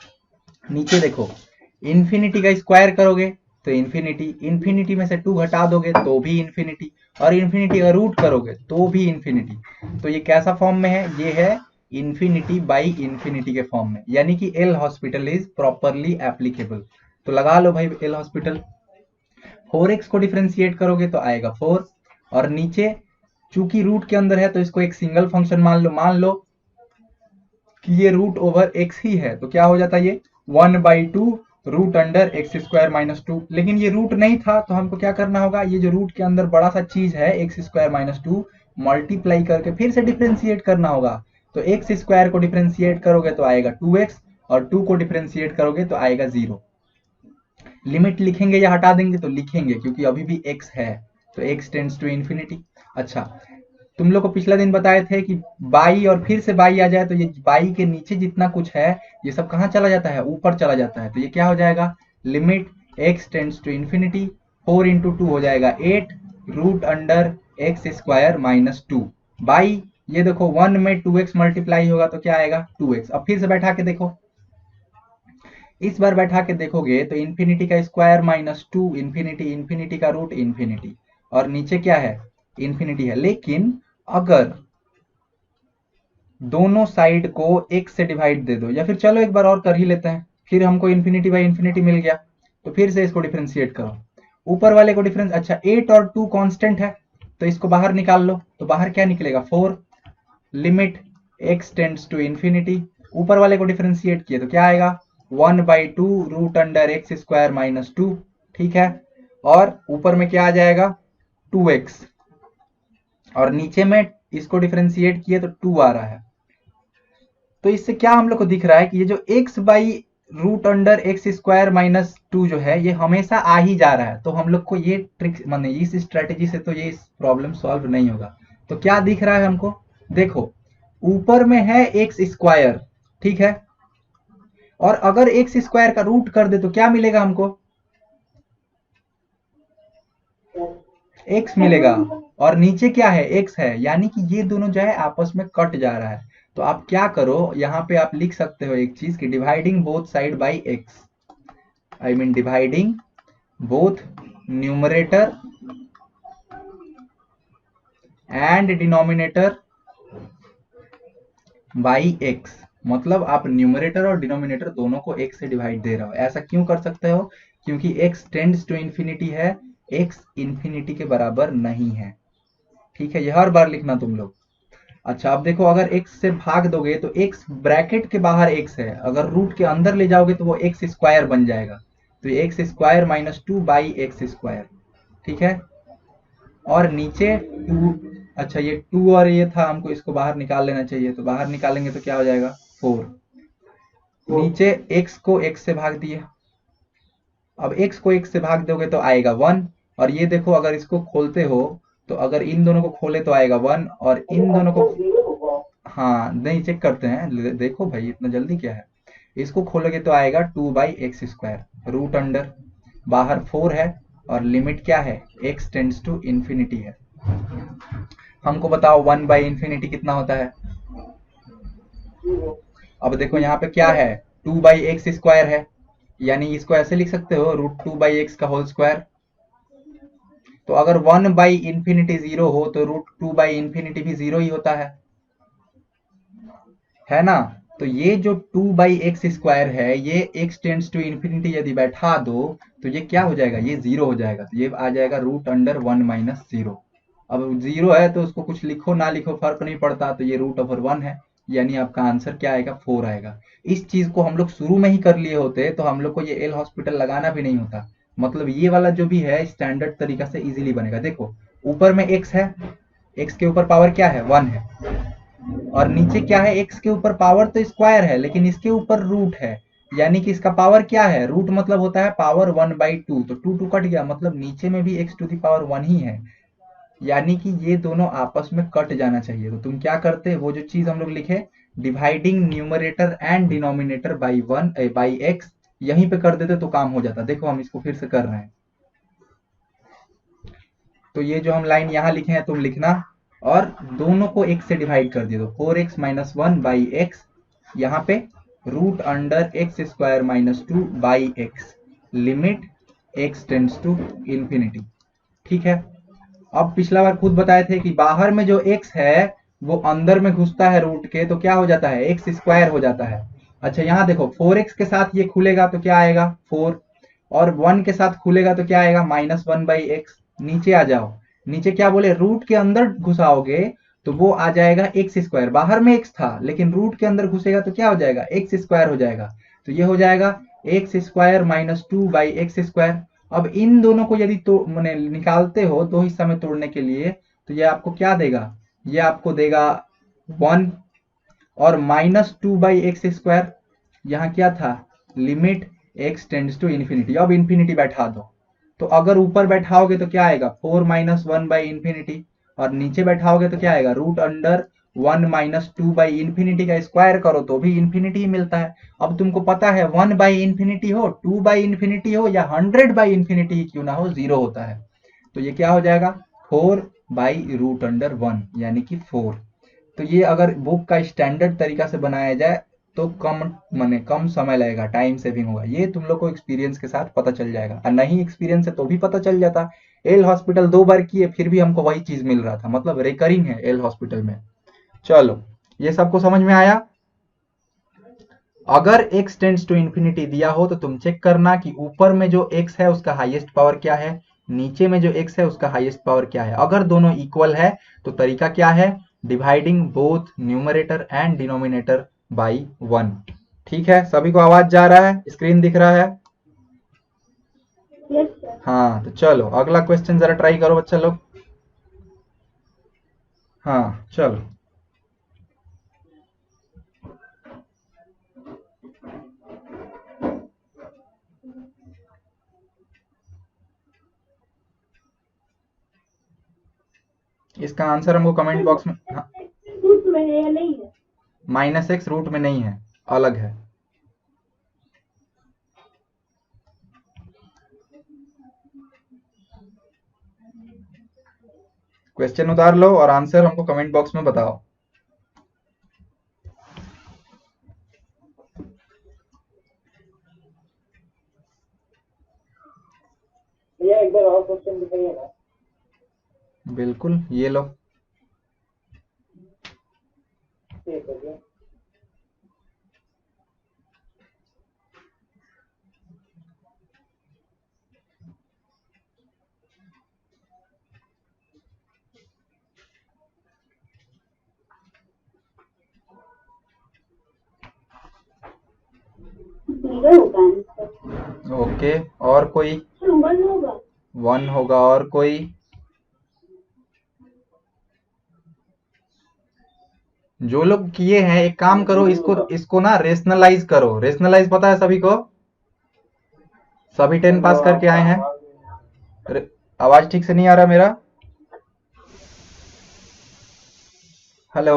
नीचे देखो, इन्फिनिटी का स्क्वायर करोगे तो इन्फिनिटी, इन्फिनिटी में से 2 घटा दोगे तो भी इन्फिनिटी, और इन्फिनिटी का रूट करोगे तो भी इन्फिनिटी। तो ये कैसा फॉर्म में है, ये है इन्फिनिटी बाई इन्फिनिटी के फॉर्म में, यानी कि L hospital is properly applicable. तो लगा लो भाई एल हॉस्पिटल। 4x को डिफरेंशिएट करोगे तो आएगा 4, और नीचे चूंकि रूट के अंदर है तो इसको एक सिंगल फंक्शन मान लो कि ये रूट ओवर x ही है, तो क्या हो जाता है ये 1/2 root under x square minus 2। लेकिन ये रूट नहीं था तो हमको क्या करना होगा, ये जो रूट के अंदर बड़ा सा चीज है एक्स स्क्वायर माइनस 2 मल्टीप्लाई करके फिर से डिफरेंशिएट करना होगा। तो एक्स स्क्वायर को डिफरेंशिएट करोगे तो आएगा 2x, और 2 को डिफरेंशिएट करोगे तो आएगा 0। लिमिट लिखेंगे या हटा देंगे, तो लिखेंगे क्योंकि अभी भी x है, तो x टेंड्स टू इन्फिनिटी। अच्छा, तुम लोग को पिछला दिन बताए थे कि बाई और फिर से बाई आ जाए तो ये बाई के नीचे जितना कुछ है ये सब कहाँ चला जाता है, ऊपर चला जाता है। तो ये क्या हो जाएगा, limit x tends to infinity 4 into 2 हो जाएगा 8 root under x square minus 2 by, ये देखो 1 में 2x मल्टीप्लाई होगा तो क्या आएगा 2x। अब फिर से बैठा के देखो, इस बार बैठा के देखोगे तो इन्फिनिटी का स्क्वायर माइनस 2 इन्फिनिटी, इन्फिनिटी का रूट इन्फिनिटी, और नीचे क्या है इन्फिनिटी है। लेकिन अगर दोनों साइड को x से डिवाइड दे दो, या फिर चलो एक बार और कर ही लेते हैं, फिर हमको इन्फिनिटी बाई इन्फिनिटी मिल गया, तो फिर से इसको डिफरेंशिएट करो। ऊपर वाले को डिफरेंस, अच्छा 8 और 2 कांस्टेंट है तो इसको बाहर निकाल लो, तो बाहर क्या निकलेगा 4, limit x tends to infinity, ऊपर वाले को डिफरेंशिएट किए तो क्या आएगा 1/2 root under x square minus 2, ठीक है। और ऊपर में क्या आ जाएगा 2x, और नीचे में इसको डिफरेंशिएट किए तो 2 आ रहा है। तो इससे क्या हम लोग को दिख रहा है कि ये जो x by root under x square minus 2 जो है ये हमेशा आ ही जा रहा है। तो हम लोग को ये ट्रिक माने इस स्ट्रेटेजी से तो ये प्रॉब्लम सॉल्व नहीं होगा। तो क्या दिख रहा है हमको, देखो ऊपर में है एक्स स्क्वायर, ठीक है, और अगर एक्स स्क्वायर का रूट कर दे तो क्या मिलेगा हमको, x मिलेगा, और नीचे क्या है x है, यानी कि ये दोनों जो है आपस में कट जा रहा है। तो आप क्या करो, यहाँ पे आप लिख सकते हो एक चीज कि dividing both side by x, I mean dividing both numerator and denominator by x, मतलब आप न्यूमरेटर और डिनोमिनेटर दोनों को x से डिवाइड दे रहे हो। ऐसा क्यों कर सकते हो, क्योंकि x टेंड्स टू इन्फिनिटी है, x इन्फिनिटी के बराबर नहीं है, ठीक है, ये हर बार लिखना तुम लोग। अच्छा अब देखो, अगर x से भाग दोगे तो x ब्रैकेट के बाहर x है, अगर रूट के अंदर ले जाओगे तो वो x स्क्वायर बन जाएगा, तो x square minus 2 by x square, ठीक है। और नीचे 2, अच्छा ये 2 और ये था, हमको इसको बाहर निकाल लेना चाहिए, तो बाहर निकालेंगे तो क्या हो जाएगा 4, नीचे x को x से भाग दिए, अब x को x से भाग दोगे तो आएगा 1, और ये देखो अगर इसको खोलते हो तो अगर इन दोनों को खोले तो आएगा 1, और इन दोनों को, हाँ नहीं चेक करते हैं, देखो भाई इतना जल्दी क्या है, इसको खोलोगे तो आएगा 2 by x square root under, बाहर 4 है, और लिमिट क्या है x टेंड्स टू इन्फिनिटी है। हमको बताओ 1 बाई इन्फिनिटी कितना होता है। अब देखो यहाँ पे क्या है 2 बाई एक्स स्क्वायर है, यानी इसको ऐसे लिख सकते हो √2 बाई एक्स का होल स्क्वायर। तो अगर 1 बाई इन्फिनिटी 0 हो तो √2 बाई इन्फिनिटी भी 0 ही होता है ना। तो ये जो 2 बाई एक्स स्क्वायर है ये x टेंड्स टू इन्फिनिटी यदि बैठा दो तो ये क्या हो जाएगा, ये 0 हो जाएगा, तो ये आ जाएगा रूट अंडर 1 माइनस 0। अब 0 है तो उसको कुछ लिखो ना लिखो फर्क नहीं पड़ता, तो ये √1 है, यानी आपका आंसर क्या आएगा 4 आएगा। इस चीज को हम लोग शुरू में ही कर लिए होते तो हम लोग को ये एल हॉस्पिटल लगाना भी नहीं होता, मतलब ये वाला जो भी है स्टैंडर्ड तरीका से इजीली बनेगा। देखो ऊपर में x है, x के ऊपर पावर क्या है 1 है, और नीचे क्या है x के ऊपर पावर तो स्क्वायर है लेकिन इसके ऊपर रूट है, यानी कि इसका पावर क्या है, रूट मतलब होता है पावर 1/2, तो 2 कट गया, मतलब नीचे में भी x टू दी पावर 1 ही है, यानी कि ये दोनों आपस में कट जाना चाहिए। तो तुम क्या करते, वो जो चीज हम लोग लिखे dividing numerator and denominator by 1 by x, यहीं पे कर देते तो काम हो जाता। देखो हम इसको फिर से कर रहे हैं, तो ये जो हम लाइन यहाँ लिखे हैं तुम लिखना, और दोनों को x से डिवाइड कर दिए, तो 4x minus one by x, यहाँ पे root under x square minus two by x, limit x tends to infinity. ठीक है। अब पिछला बार खुद बताए थे कि बाहर में जो x है वो अंदर में घुसता है रूट के, तो क्या हो जाता है, एक्स स्क्वायर हो जाता है। अच्छा यहाँ देखो 4x के साथ ये खुलेगा तो क्या आएगा 4, और 1 के साथ खुलेगा तो क्या आएगा माइनस वन बाई एक्स। नीचे आ जाओ, नीचे क्या बोले, रूट के अंदर घुसाओगे तो वो आ जाएगा एक्स स्क्वायर, बाहर में एक्स था लेकिन रूट के अंदर घुसेगा तो क्या हो जाएगा एक्स स्क्वायर हो जाएगा, तो ये हो जाएगा x square minus two by x square. अब इन दोनों को यदि तो मैंने निकालते हो दो हिस्सा में तोड़ने के लिए, तो ये आपको क्या देगा, ये आपको देगा 1, और minus two by x square, यहाँ क्या था, limit x tends to infinity. अब इन्फिनिटी बैठा दो, तो अगर ऊपर बैठाओगे तो क्या आएगा 4 माइनस वन बाई इन्फिनिटी, और नीचे बैठाओगे तो क्या आएगा root under 1 minus two by infinity का स्क्वायर करो तो भी इन्फिनिटी ही मिलता है। अब तुमको पता है 1 बाई इन्फिनिटी हो, 2 बाई इन्फिनिटी हो या 100 बाई इन्फिनिटी ही क्यों ना हो, जीरो होता है। तो ये क्या हो जाएगा 4 बाई रूट अंडर 1 यानी कि 4। तो ये अगर बुक का स्टैंडर्ड तरीका से बनाया जाए तो कम समय लगेगा, टाइम सेविंग होगा। ये तुम लोग को एक्सपीरियंस के साथ पता चल जाएगा, और नहीं एक्सपीरियंस है तो भी पता चल जाता। एल हॉस्पिटल 2 बार किए फिर भी हमको वही चीज मिल रहा था, मतलब रिकरिंग है एल हॉस्पिटल में। चलो ये सबको समझ में आया। अगर x टेंड्स टू इन्फिनिटी दिया हो तो तुम चेक करना कि ऊपर में जो x है उसका हाईएस्ट पावर क्या है, नीचे में जो x है उसका हाईएस्ट पावर क्या है। अगर दोनों इक्वल है तो तरीका क्या है, dividing both numerator and denominator by 1। ठीक है, सभी को आवाज जा रहा है, स्क्रीन दिख रहा है? Yes sir. हाँ तो चलो अगला क्वेश्चन जरा ट्राई करो बच्चा लोग। हाँ चलो, इसका आंसर हमको कमेंट बॉक्स में, हाँ, रूट में है या नहीं है? माइनस एक्स रूट में नहीं है, अलग है। क्वेश्चन उतार लो और आंसर हमको कमेंट बॉक्स में बताओ। भैया एक बार और क्वेश्चन दिखाइए ना। बिल्कुल, ये लो। ठीक है भैया। जीरो होगा आंसर। ओके, और कोई? सर 1 होगा। 1 होगा, और कोई? जो लोग किए हैं एक काम करो, इसको ना रेशनलाइज करो। रेशनलाइज पता है सभी को? सभी 10 पास करके आए हैं? आवाज ठीक से नहीं आ रहा मेरा? Hello,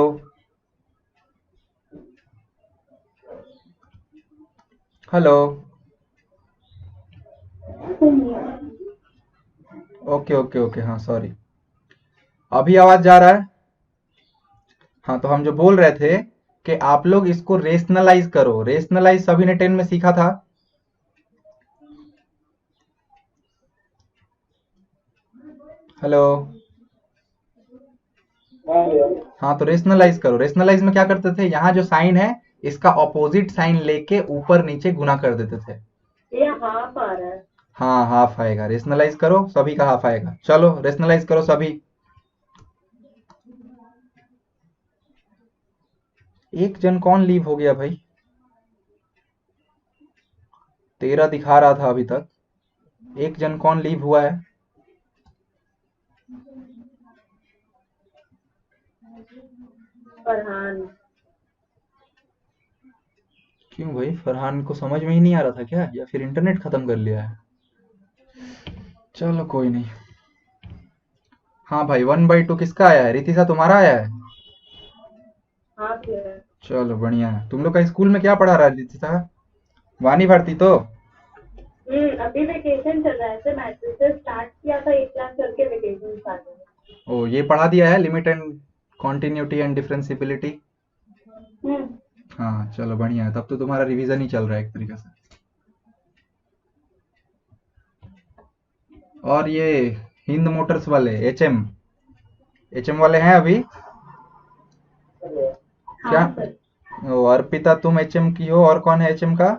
hello, okay okay okay, हाँ सॉरी। अभी आवाज जा रहा है? हाँ तो हम जो बोल रहे थे कि आप लोग इसको रेशनलाइज करो। रेशनलाइज सभी ने 10 में सीखा था। हेलो, हाँ भैया। हाँ तो रेशनलाइज करो। रेशनलाइज में क्या करते थे, यहाँ जो साइन है इसका ऑपोजिट साइन लेके ऊपर नीचे गुना कर देते थे। ये हाफ आ रहा है। हाँ हाफ आएगा। रेशनलाइज करो, सभी का हाफ आएगा। चलो रेशनलाइज करो सभी। एक जन कौन लीव हो गया भाई? 13 दिखा रहा था अभी तक। एक जन कौन लीव हुआ है? फरहान। क्यों भाई, फरहान को समझ में ही नहीं आ रहा था क्या, या फिर इंटरनेट खत्म कर लिया है? चलो कोई नहीं। हाँ भाई 1/2 किसका आया है? रितिशा तुम्हारा आया है? हाफ है। चलो बढ़िया है। तुम लोग का स्कूल में क्या पढ़ा रहा है रितिशा? वाणी भारती तो? अभी वेकेशन चल रहा है सर, मैथ्स से स्टार्ट किया था एक क्लास करके वेकेशन स्टार्ट हो गया। ओ, ये पढ़ा दिया है limit and continuity and differentiability. हाँ चलो बढ़िया है, तब तो तुम्हारा रिवीजन ही चल रहा है एक तरीके से। और ये हिंद मोटर्स वाले एचएम वाले हैं अभी क्या? हाँ सर। ओ, अर्पिता तुम एचएम की हो, और कौन है एचएम का?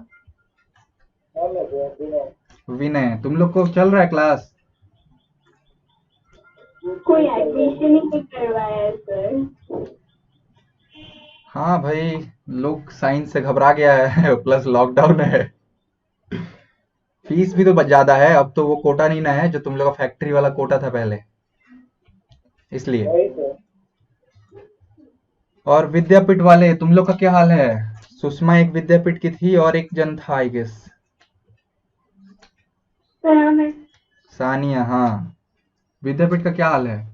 विनय। तुम लोग को चल रहा है क्लास? कोई एडमिशन ही नहीं करवाया है सर। हाँ भाई, लोग साइंस से घबरा गया है प्लस लॉकडाउन है। फीस भी तो ज्यादा है अब तो, वो कोटा नहीं ना है जो तुम लोग का फैक्ट्री वाला कोटा था पहले, इसलिए। और विद्यापीठ वाले तुम लोग का क्या हाल है? सुषमा एक विद्यापीठ की थी और एक जन था आई गेस, सर हमें सानिया। हाँ, विद्यापीठ का क्या हाल है?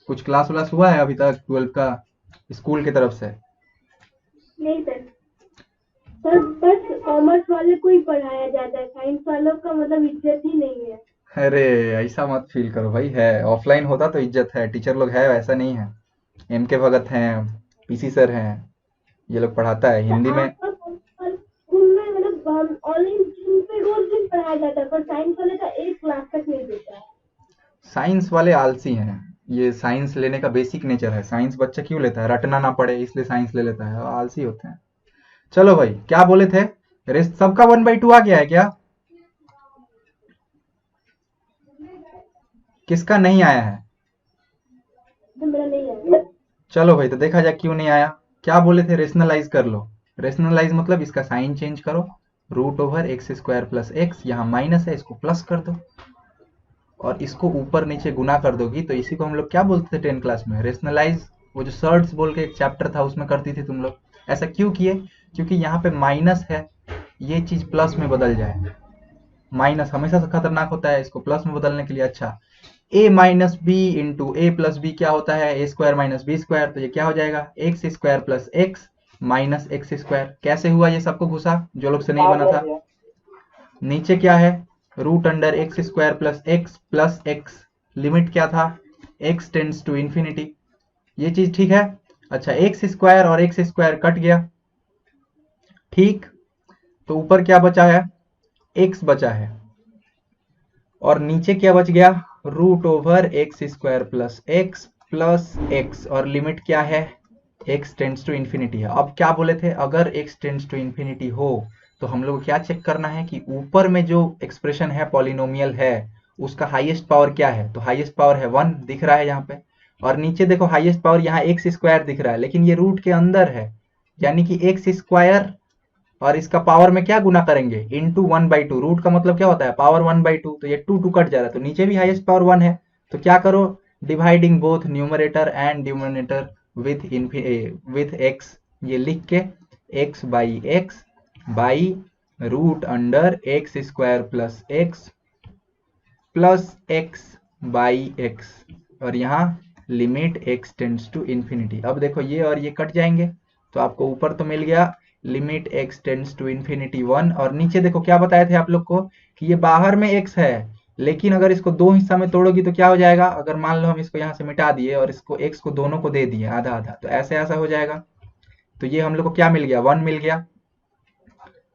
कुछ क्लास व्लास हुआ है अभी तक 12th का स्कूल की तरफ से? नहीं सर। सर बस कॉमर्स वाले को ही पढ़ाया जाता है, साइंस वालों का मतलब इज्जत ही नहीं है। अरे ऐसा मत फील करो भाई, है ऑफलाइन होता तो इज्जत है, टीचर लोग है, वैसा नहीं है। एम के भगत हैं, पीसी सर हैं, ये लोग पढ़ाता है तो हिंदी में। आपका स्कूल में मतलब ऑनलाइन पे रोज दिन पढ़ाया जाता है, पर साइंस वाले का एक क्लास तक नहीं देता है। साइंस वाले आलसी हैं, ये साइंस लेने का बेसिक नेचर है, साइंस बच्चा क्यों लेता है? रटना ना पड़े इसलिए साइंस ले लेता है, आलसी होते हैं। चलो भाई, क्या बोले थे? रेस्ट सबका 1/2 आ गया है क्या? किसका नहीं आया है? तो मेरा नहीं है। चलो भाई, तो देखा जाए क्यों नहीं आया। क्या बोले थे? रेशनलाइज कर लो। रेशनलाइज मतलब इसका साइन चेंज करो, √(x² + x), यहाँ माइनस है इसको प्लस कर दो, और इसको ऊपर नीचे गुना कर दोगी तो इसी को हम लोग क्या बोलते थे 10 क्लास में? रेशनलाइज। वो जो सर्ट्स बोल के एक चैप्टर था उसमें करती थी तुम लोग। ऐसा क्यों किए? क्योंकि यहाँ पे माइनस है, ये चीज प्लस में बदल जाए। माइनस हमेशा से खतरनाक होता है, इसको प्लस में बदलने के लिए अच्छा। a - b × a + b क्या होता है? a² - b²। तो ये क्या हो जाएगा? x² + x - x²। कैसे हुआ? ये सबको घुसा जो लोग से नहीं बना था। नीचे क्या है? √(x² + x + x), लिमिट क्या था? x tends to infinity. ये चीज ठीक है। अच्छा, x² और x² कट गया, ठीक। तो ऊपर क्या बचा है? x बचा है, और नीचे क्या बच गया? √(x² + x + x), और लिमिट क्या है? x टेंड्स टू इंफिनिटी है। अब क्या बोले थे? अगर x टेंड्स टू इंफिनिटी हो तो हम लोग को क्या चेक करना है कि ऊपर में जो एक्सप्रेशन है पॉलिनोमियल है उसका हाईएस्ट पावर क्या है? तो हाईएस्ट पावर है 1 दिख रहा है यहाँ पे, और नीचे देखो हाईएस्ट पावर यहाँ x² दिख रहा है, लेकिन ये रूट के अंदर है, यानी कि x², और इसका पावर में क्या गुना करेंगे? इंटू 1/2। रूट का मतलब क्या होता है? पावर 1/2। तो ये 2 कट जा रहा है, तो नीचे भी हाईएस्ट पावर 1 है। तो क्या करो? Dividing both numerator and denominator with x, ये लिख के x/x बाई √(x² + x+x/x), और यहाँ limit x tends to infinity. अब देखो ये और ये कट जाएंगे, तो आपको ऊपर तो मिल गया limit x tends to infinity 1, और नीचे देखो क्या बताए थे आप लोग को कि ये बाहर में x है, लेकिन अगर इसको दो हिस्सा में तोड़ोगी तो क्या हो जाएगा? अगर मान लो हम इसको यहाँ से मिटा दिए और इसको x को दोनों को दे दिए आधा आधा, तो ऐसे ऐसा हो जाएगा। तो ये हम लोग को क्या मिल गया? 1 मिल गया।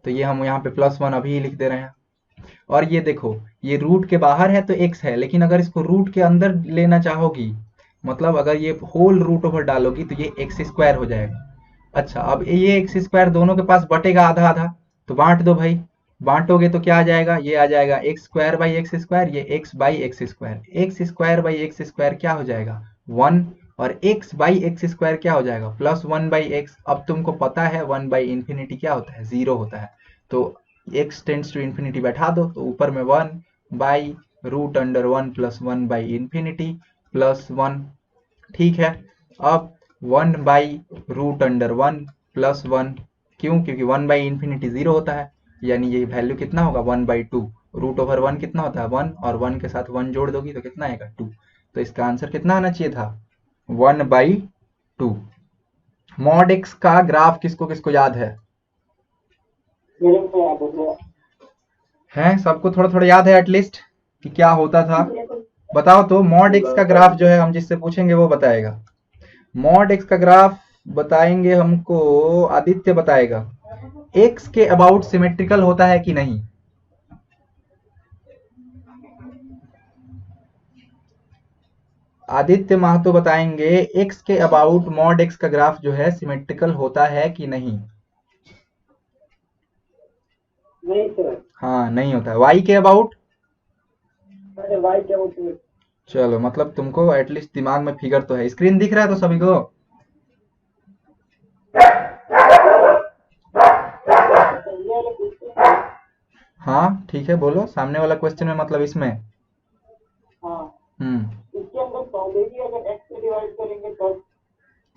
तो ये हम यहाँ पे +1 अभी लिख दे रहे हैं। और ये देखो, ये रूट के बाहर है तो x है, लेकिन अगर इसको रूट के अंदर लेना चाहोगी, मतलब अगर ये होल रूट ओवर डालोगी तो ये x² हो जाएगा। अच्छा, अब ये x² दोनों के पास बटेगा आधा आधा, तो बांट दो भाई। बांटोगे तो क्या आ जाएगा? ये आ जाएगा x²/x², ये x/x²। x²/x² क्या हो जाएगा? 1, और x/x² क्या हो जाएगा? +1/x। अब तुमको पता है 1/∞ क्या होता है? 0 होता है। तो x टेंड्स टू इंफिनिटी बैठा दो, तो ऊपर में 1/√1 + 1/∞ +1, ठीक है। अब 1/√1 + 1, क्यों? क्योंकि 1/∞ 0 होता है, यानी ये वैल्यू कितना होगा? 1/2। √(1) कितना होता है? 1, और 1 के साथ 1 जोड़ दोगी तो कितना आएगा? 2। तो इसका आंसर कितना आना चाहिए था? 1/2। मॉड x का ग्राफ किसको किसको याद है? है सबको थोड़ा थोड़ा याद है एटलीस्ट कि क्या होता था? मेरे को बताओ तो। मॉड एक्स का ग्राफ जो है हम जिससे पूछेंगे वो बताएगा। मॉड एक्स का ग्राफ बताएंगे हमको, आदित्य बताएगा। एक्स के अबाउट सिमेट्रिकल होता है कि नहीं? आदित्य महतो बताएंगे एक्स के अबाउट मॉड एक्स का ग्राफ जो है सिमेट्रिकल होता है कि नहीं? नहीं सर, हाँ नहीं होता है। वाई के अबाउट? अरे वाई क्या होती है? चलो मतलब तुमको एटलीस्ट दिमाग में फिगर तो है। स्क्रीन दिख रहा है तो सभी को? ये वाला क्वेश्चन, हाँ ठीक है, बोलो सामने वाला क्वेश्चन में मतलब इसमें। हाँ हम्म इसके अंदर पहले ही अगर एक्स से डिवाइड करेंगे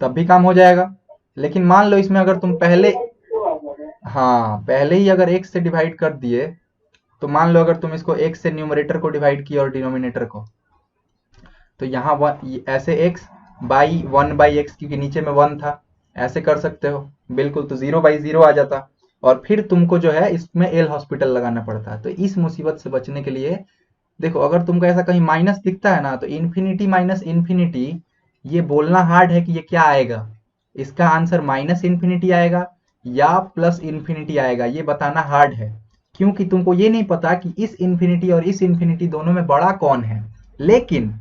तब भी काम हो जाएगा। लेकिन मान लो इसमें अगर तुम पहले, तो आ जाएगा। हाँ पहले ही अगर x से डिवाइड कर दिए, तो मान लो अगर तुम इसको x से न्यूमरेटर को डिवाइड किया और डिनोमिनेटर को, तो यहाँ ऐसे x बाई 1/x, क्योंकि नीचे में 1 था, ऐसे कर सकते हो बिल्कुल, तो 0/0 आ जाता। और फिर तुमको जो है इसमें एल हॉस्पिटल लगाना पड़ता है। तो इस मुसीबत से बचने के लिए देखो, अगर तुमको ऐसा कहीं माइनस दिखता है ना, तो इन्फिनिटी माइनस इन्फिनिटी, ये बोलना हार्ड है कि ये क्या आएगा। इसका आंसर माइनस इन्फिनिटी आएगा या प्लस इन्फिनिटी आएगा, ये बताना हार्ड है, क्योंकि तुमको ये नहीं पता कि इस इन्फिनिटी और इस इन्फिनिटी दोनों में बड़ा कौन है। लेकिन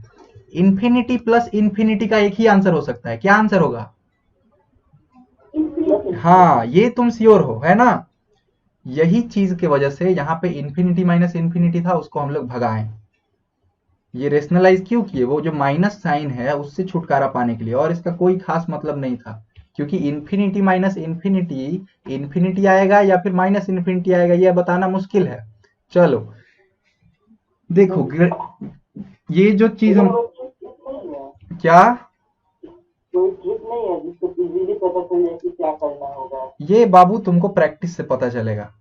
इन्फिनिटी प्लस इन्फिनिटी का एक ही आंसर हो सकता है। क्या आंसर होगा? इन्फिनिटी। हाँ ये तुम श्योर हो, है ना? यही चीज के वजह से यहाँ पे इन्फिनिटी माइनस इन्फिनिटी था, उसको हम लोग भगाएं। ये रेशनलाइज क्यों किए? वो जो माइनस साइन है उससे छुटकारा पाने के लिए, और इसका कोई खास मतलब नहीं था, क्योंकि इन्फिनिटी माइनस इन्फिनिटी इन्फिनिटी आएगा या फिर माइनस इन्फिनिटी आएगा, यह बताना मुश्किल है। चलो देखो, ये जो चीज हम, क्या कोई ट्रिक नहीं है जिसको इजीली पता चल जाए कि क्या करना होगा? ये बाबू तुमको प्रैक्टिस से पता चलेगा,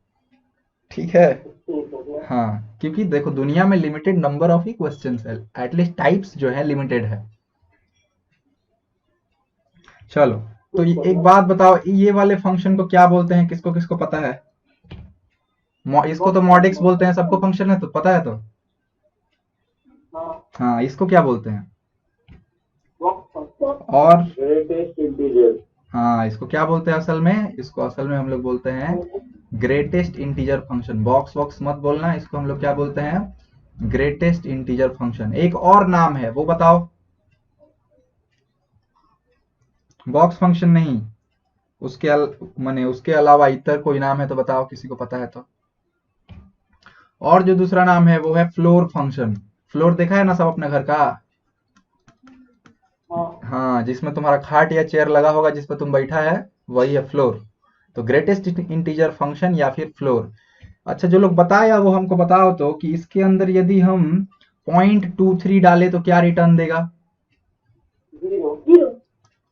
ठीक है? ठीक हो गया। हाँ क्योंकि देखो दुनिया में limited number of he questions है, एटलीस्ट टाइप्स जो है लिमिटेड है। चलो तो एक बात बताओ, ये वाले फंक्शन को क्या बोलते हैं? किसको किसको पता है? इसको तो मॉड एक्स बोलते हैं, सबको फंक्शन है तो पता है तो। हाँ, हाँ इसको क्या बोलते हैं? what और greatest integer? हाँ इसको क्या बोलते हैं असल में? इसको असल में हम लोग बोलते हैं greatest integer function. Box box मत बोलना, इसको हम लोग क्या बोलते हैं? Greatest integer function. एक और नाम है वो बताओ। बॉक्स फंक्शन नहीं, उसके माने उसके अलावा इतर कोई नाम है तो बताओ, किसी को पता है तो। और जो दूसरा नाम है वो है फ्लोर फंक्शन। फ्लोर देखा है ना सब अपने घर का? हाँ जिसमें तुम्हारा खाट या चेयर लगा होगा जिस पर तुम बैठा है, वही है फ्लोर। तो ग्रेटेस्ट इंटीजर फंक्शन या फिर फ्लोर। अच्छा जो लोग बताया वो हमको बताओ तो कि इसके अंदर यदि हम 0.23 डाले तो क्या रिटर्न देगा? 0।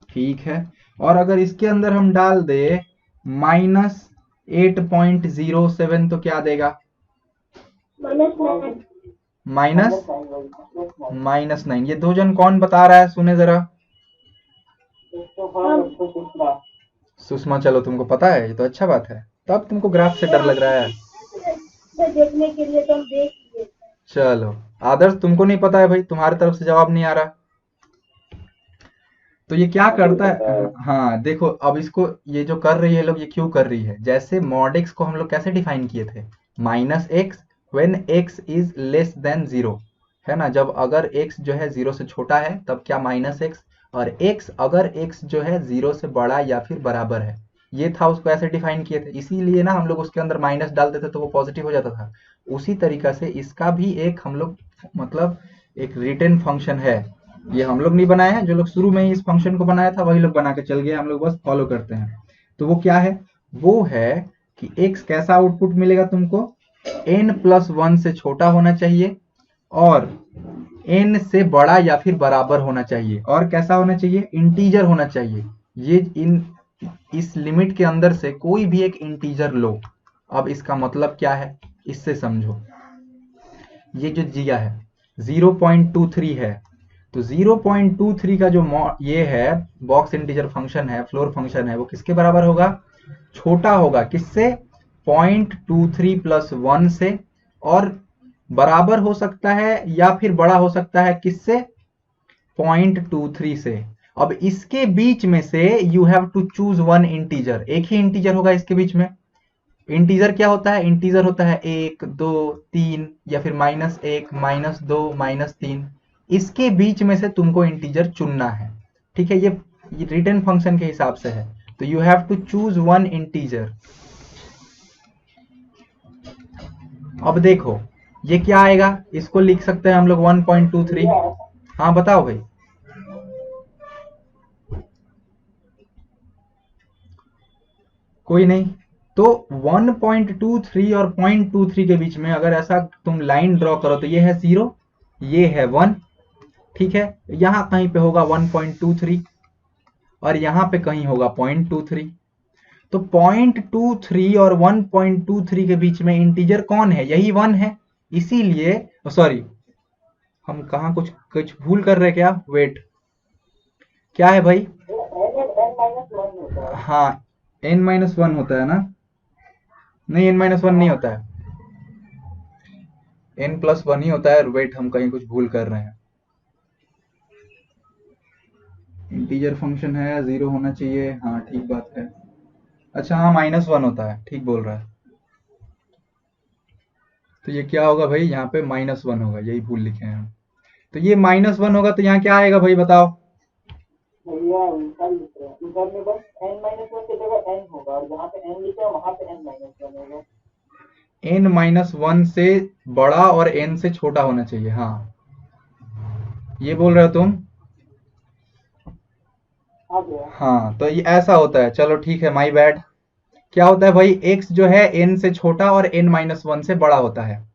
ठीक है। और अगर इसके अंदर हम डाल दे -8.07 तो क्या देगा? -9। -9। ये दो जन कौन बता रहा है, सुने जरा। सुषमा, चलो तुमको पता है, ये तो अच्छा बात है, तब तुमको ग्राफ से डर लग रहा है। देखने के लिए तो हम देख लिए। चलो आदर्श, तुमको नहीं पता है भाई, तुम्हारी तरफ से जवाब नहीं आ रहा। तो ये क्या करता है? हाँ देखो, अब इसको ये जो कर रही है लोग, ये क्यों कर रही है? जैसे मॉड एक्स को हम लोग कैसे डिफाइन किए थे? -x when x is less than 0, है ना? जब अगर x जो है 0 से छोटा है तब क्या -x, और x अगर x जो है 0 से बड़ा या फिर बराबर है, ये था, उसको ऐसे डिफाइन किए थे। इसीलिए ना हम लोग उसके अंदर माइनस डालते थे तो वो पॉजिटिव हो जाता था। उसी तरीका से इसका भी एक हम लोग मतलब एक रिटर्न फंक्शन है। ये हम लोग नहीं बनाए हैं, जो लोग शुरू में ही इस फंक्शन को बनाया था वही लोग बना के चल गए, हम लोग बस फॉलो करते हैं। तो वो क्या है? वो है कि x कैसा आउटपुट मिलेगा तुमको? n+1 से छोटा होना चाहिए और n से बड़ा या फिर बराबर होना चाहिए, और कैसा होना चाहिए? इंटीजर होना चाहिए। ये इस लिमिट के अंदर से कोई भी एक इंटीजर लो। अब इसका मतलब क्या है इससे समझो। ये जो दिया है 0.23 है, तो 0.23 का जो ये है बॉक्स इंटीजर फंक्शन है, फ्लोर फंक्शन है, वो किसके बराबर होगा? छोटा होगा। किससे? 0.23 + 1 से, और बराबर हो सकता है या फिर बड़ा हो सकता है किससे, 0.23 से। अब इसके बीच में से you have to choose one integer, एक ही इंटीजर होगा इसके बीच में। इंटीजर क्या होता है, इंटीजर होता है 1 2 3 या फिर -1 -2 -3, इसके बीच में से तुमको इंटीजर चुनना है, ठीक है। ये रिटर्न फंक्शन के हिसाब से है, तो you have to choose one integer. अब देखो ये क्या आएगा, इसको लिख सकते हैं हम लोग 1.23। हाँ बताओ भाई। कोई नहीं, तो 1.23 और 0.23 के बीच में अगर ऐसा तुम लाइन ड्रॉ करो तो ये है 0, ये है 1, ठीक है। यहां कहीं पे होगा 1.23 और यहां पे कहीं होगा 0.23। तो 0.23 और 1.23 के बीच में इंटीजर कौन है, यही 1 है। इसीलिए सॉरी, हम कहा कुछ कुछ भूल कर रहे क्या, वेट, क्या है भाई, हाँ n-1 होता है ना, नहीं n-1 नहीं होता है, n+1 ही होता है। वेट, हम कहीं कुछ भूल कर रहे हैं। इंटीजर फंक्शन है, 0 होना चाहिए, हाँ ठीक बात है। अच्छा हाँ, -1 होता है, ठीक बोल रहा है। तो ये क्या होगा भाई, यहाँ पे -1 होगा, यही भूल लिखे हैं हम। तो ये -1 होगा, तो यहाँ क्या आएगा भाई बताओ। भैया उल्टा लिख रहे हैं, इधर में बस n-1 की जगह n होगा और जहाँ पे n लिखा है वहाँ पे n-1 होगा। n-1 से बड़ा और n से छोटा होना चाहिए, हाँ ये बोल रहे हो तुम। हाँ तो ये ऐसा होता है, चलो ठीक है, माय बैड। क्या होता है भाई, x जो है n से छोटा और n-1 से बड़ा होता है।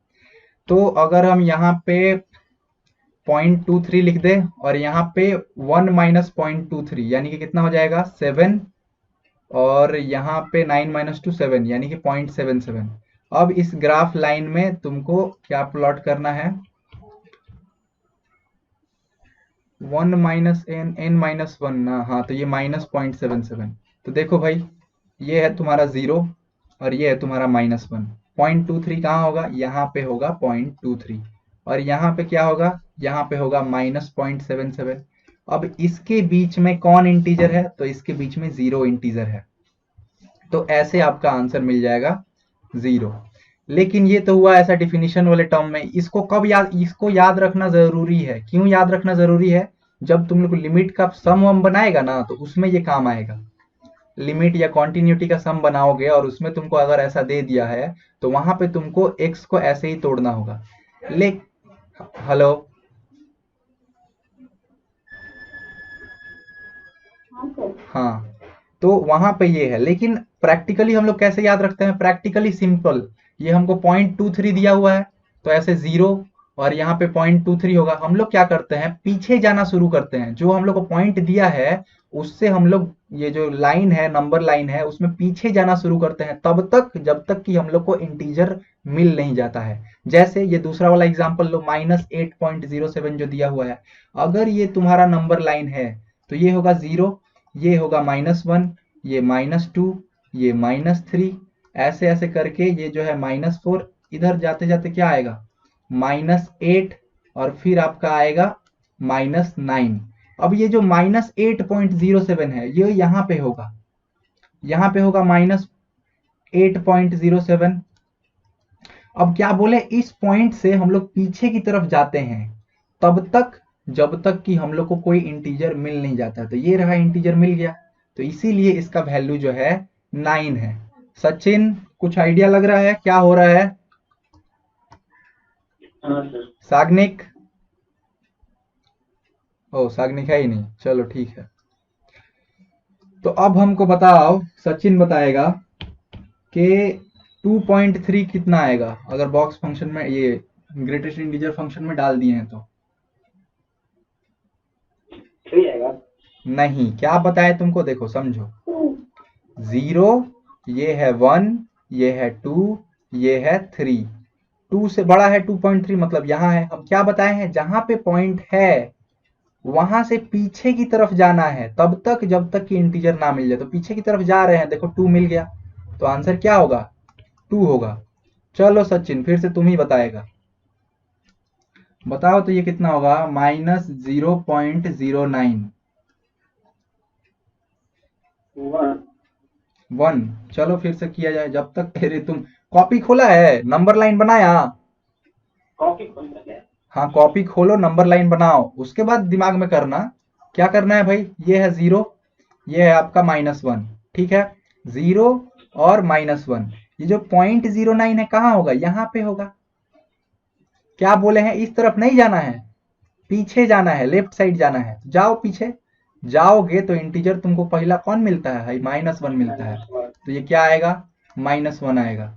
तो अगर हम यहाँ पे 0.23 लिख दे और यहाँ पे 1 - 0.23 यानी कि कितना हो जाएगा 7, और यहाँ पे 9 - 2 7 यानी कि 0.77। अब इस ग्राफ लाइन में तुमको क्या प्लॉट करना है, 1 - n-1 ना, हाँ तो ये -0.77। तो देखो भाई, ये है तुम्हारा 0 और ये है तुम्हारा -1। 0.23 कहाँ होगा, यहाँ पे होगा 0.23, और यहाँ पे क्या होगा, यहाँ पे होगा -0.77। अब इसके बीच में कौन इंटीजर है, तो इसके बीच में 0 इंटीजर है, तो ऐसे आपका आंसर मिल जाएगा 0। लेकिन ये तो हुआ ऐसा डिफिनीशन वाले टर्म में, इसको कब याद, इसको याद रखना जरूरी है। क्यों याद रखना जरूरी है, जब तुम लोग लिमिट का सम वम बनाएगा ना, तो उसमें ये काम आएगा। लिमिट या कॉन्टिन्यूटी का सम बनाओगे और उसमें तुमको अगर ऐसा दे दिया है, तो वहां पे तुमको x को ऐसे ही तोड़ना होगा। ले हेलो, हाँ तो वहां पे ये है। लेकिन प्रैक्टिकली हम लोग कैसे याद रखते हैं, प्रैक्टिकली सिंपल, ये हमको 0.23 दिया हुआ है, तो ऐसे 0 और यहाँ पे 0.23 होगा। हम लोग क्या करते हैं, पीछे जाना शुरू करते हैं, जो हम लोग को पॉइंट दिया है उससे हम लोग ये जो लाइन है, नंबर लाइन है, उसमें पीछे जाना शुरू करते हैं तब तक जब तक कि हम लोग को इंटीजर मिल नहीं जाता है। जैसे ये दूसरा वाला एग्जांपल लो, -8.07 जो दिया हुआ है, अगर ये तुम्हारा नंबर लाइन है तो ये होगा 0, ये होगा -1, ये -2, ये -3, ऐसे ऐसे करके ये जो है -4, इधर जाते जाते क्या आएगा -8, और फिर आपका आएगा -9। अब ये जो -8.07 है ये यहाँ पे होगा, यहाँ पे होगा -8.07। अब क्या बोले, इस पॉइंट से हम लोग पीछे की तरफ जाते हैं तब तक जब तक कि हम लोग को कोई इंटीजर मिल नहीं जाता। तो ये रहा, इंटीजर मिल गया, तो इसीलिए इसका वैल्यू जो है 9 है। सचिन कुछ आइडिया लग रहा है क्या हो रहा है? साग्निक, ओ साग्निक है ही नहीं, चलो ठीक है। तो अब हमको बताओ, सचिन बताएगा कि 2.3 कितना आएगा अगर बॉक्स फंक्शन में ये ग्रेटेस्ट इंटीजर फंक्शन में डाल दिए हैं तो। 3 आएगा। नहीं, क्या बताए तुमको, देखो समझो, 0, ये है 1, ये है 2, ये है 3, 2 से बड़ा है 2.3, मतलब यहाँ है। हम क्या बताए हैं, जहां पे पॉइंट है वहां से पीछे की तरफ जाना है तब तक जब तक कि इंटीजर ना मिल जाए। तो पीछे की तरफ जा रहे हैं, देखो 2 मिल गया, तो आंसर क्या होगा 2 होगा। चलो सचिन फिर से तुम ही बताएगा, बताओ तो ये कितना होगा, -0.09 1। चलो फिर से किया जाए, जब तक तेरे तुम कॉपी खोला है, नंबर लाइन बनाया। कॉपी खोल कर हाँ कॉपी खोलो, नंबर लाइन बनाओ, उसके बाद दिमाग में करना क्या करना है भाई। ये है 0, ये है आपका -1, ठीक है। 0 और -1, ये जो 0.09 है कहाँ होगा, यहाँ पे होगा। क्या बोले हैं, इस तरफ नहीं जाना है, पीछे जाना है, लेफ्ट साइड जाना है। जाओ पीछे, जाओगे तो इंटीजर तुमको पहला कौन मिलता है, -1 मिलता है। तो ये क्या आएगा, -1 आएगा।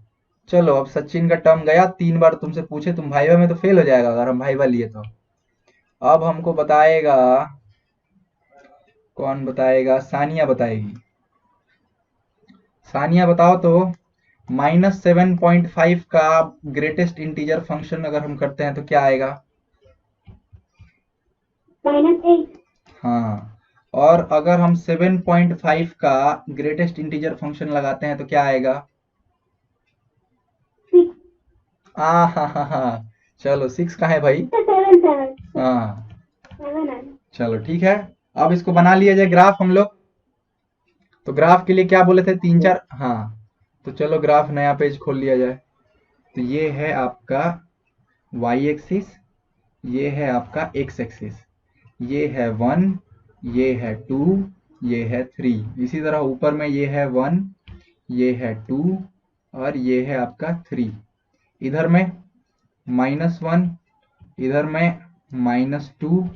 चलो अब सचिन का टर्म गया, 3 बार तुमसे पूछे, तुम भाईवा में तो फेल हो जाएगा अगर हम भाईवा लिए तो। अब हमको बताएगा, कौन बताएगा, सानिया बताएगी। सानिया बताओ तो, -7.5 का ग्रेटेस्ट इंटीजर फंक्शन अगर हम करते हैं तो क्या आएगा। -8 हाँ, और अगर हम 7.5 का ग्रेटेस्ट इंटीजर फंक्शन लगाते हैं तो क्या आएगा। 6 हा, चलो 6 का है भाई। 7 7 हाँ 7 चलो ठीक है। अब इसको बना लिया जाए ग्राफ हम लोग। तो ग्राफ के लिए क्या बोले थे, 3 4, हाँ तो चलो ग्राफ नया पेज खोल लिया जाए। तो ये है आपका y एक्सिस, ये है आपका x एक्सिस, ये है 1, ये है 2, ये है 3। इसी तरह ऊपर में ये है 1, ये है 2 और ये है आपका 3। इधर में -1, इधर में -2,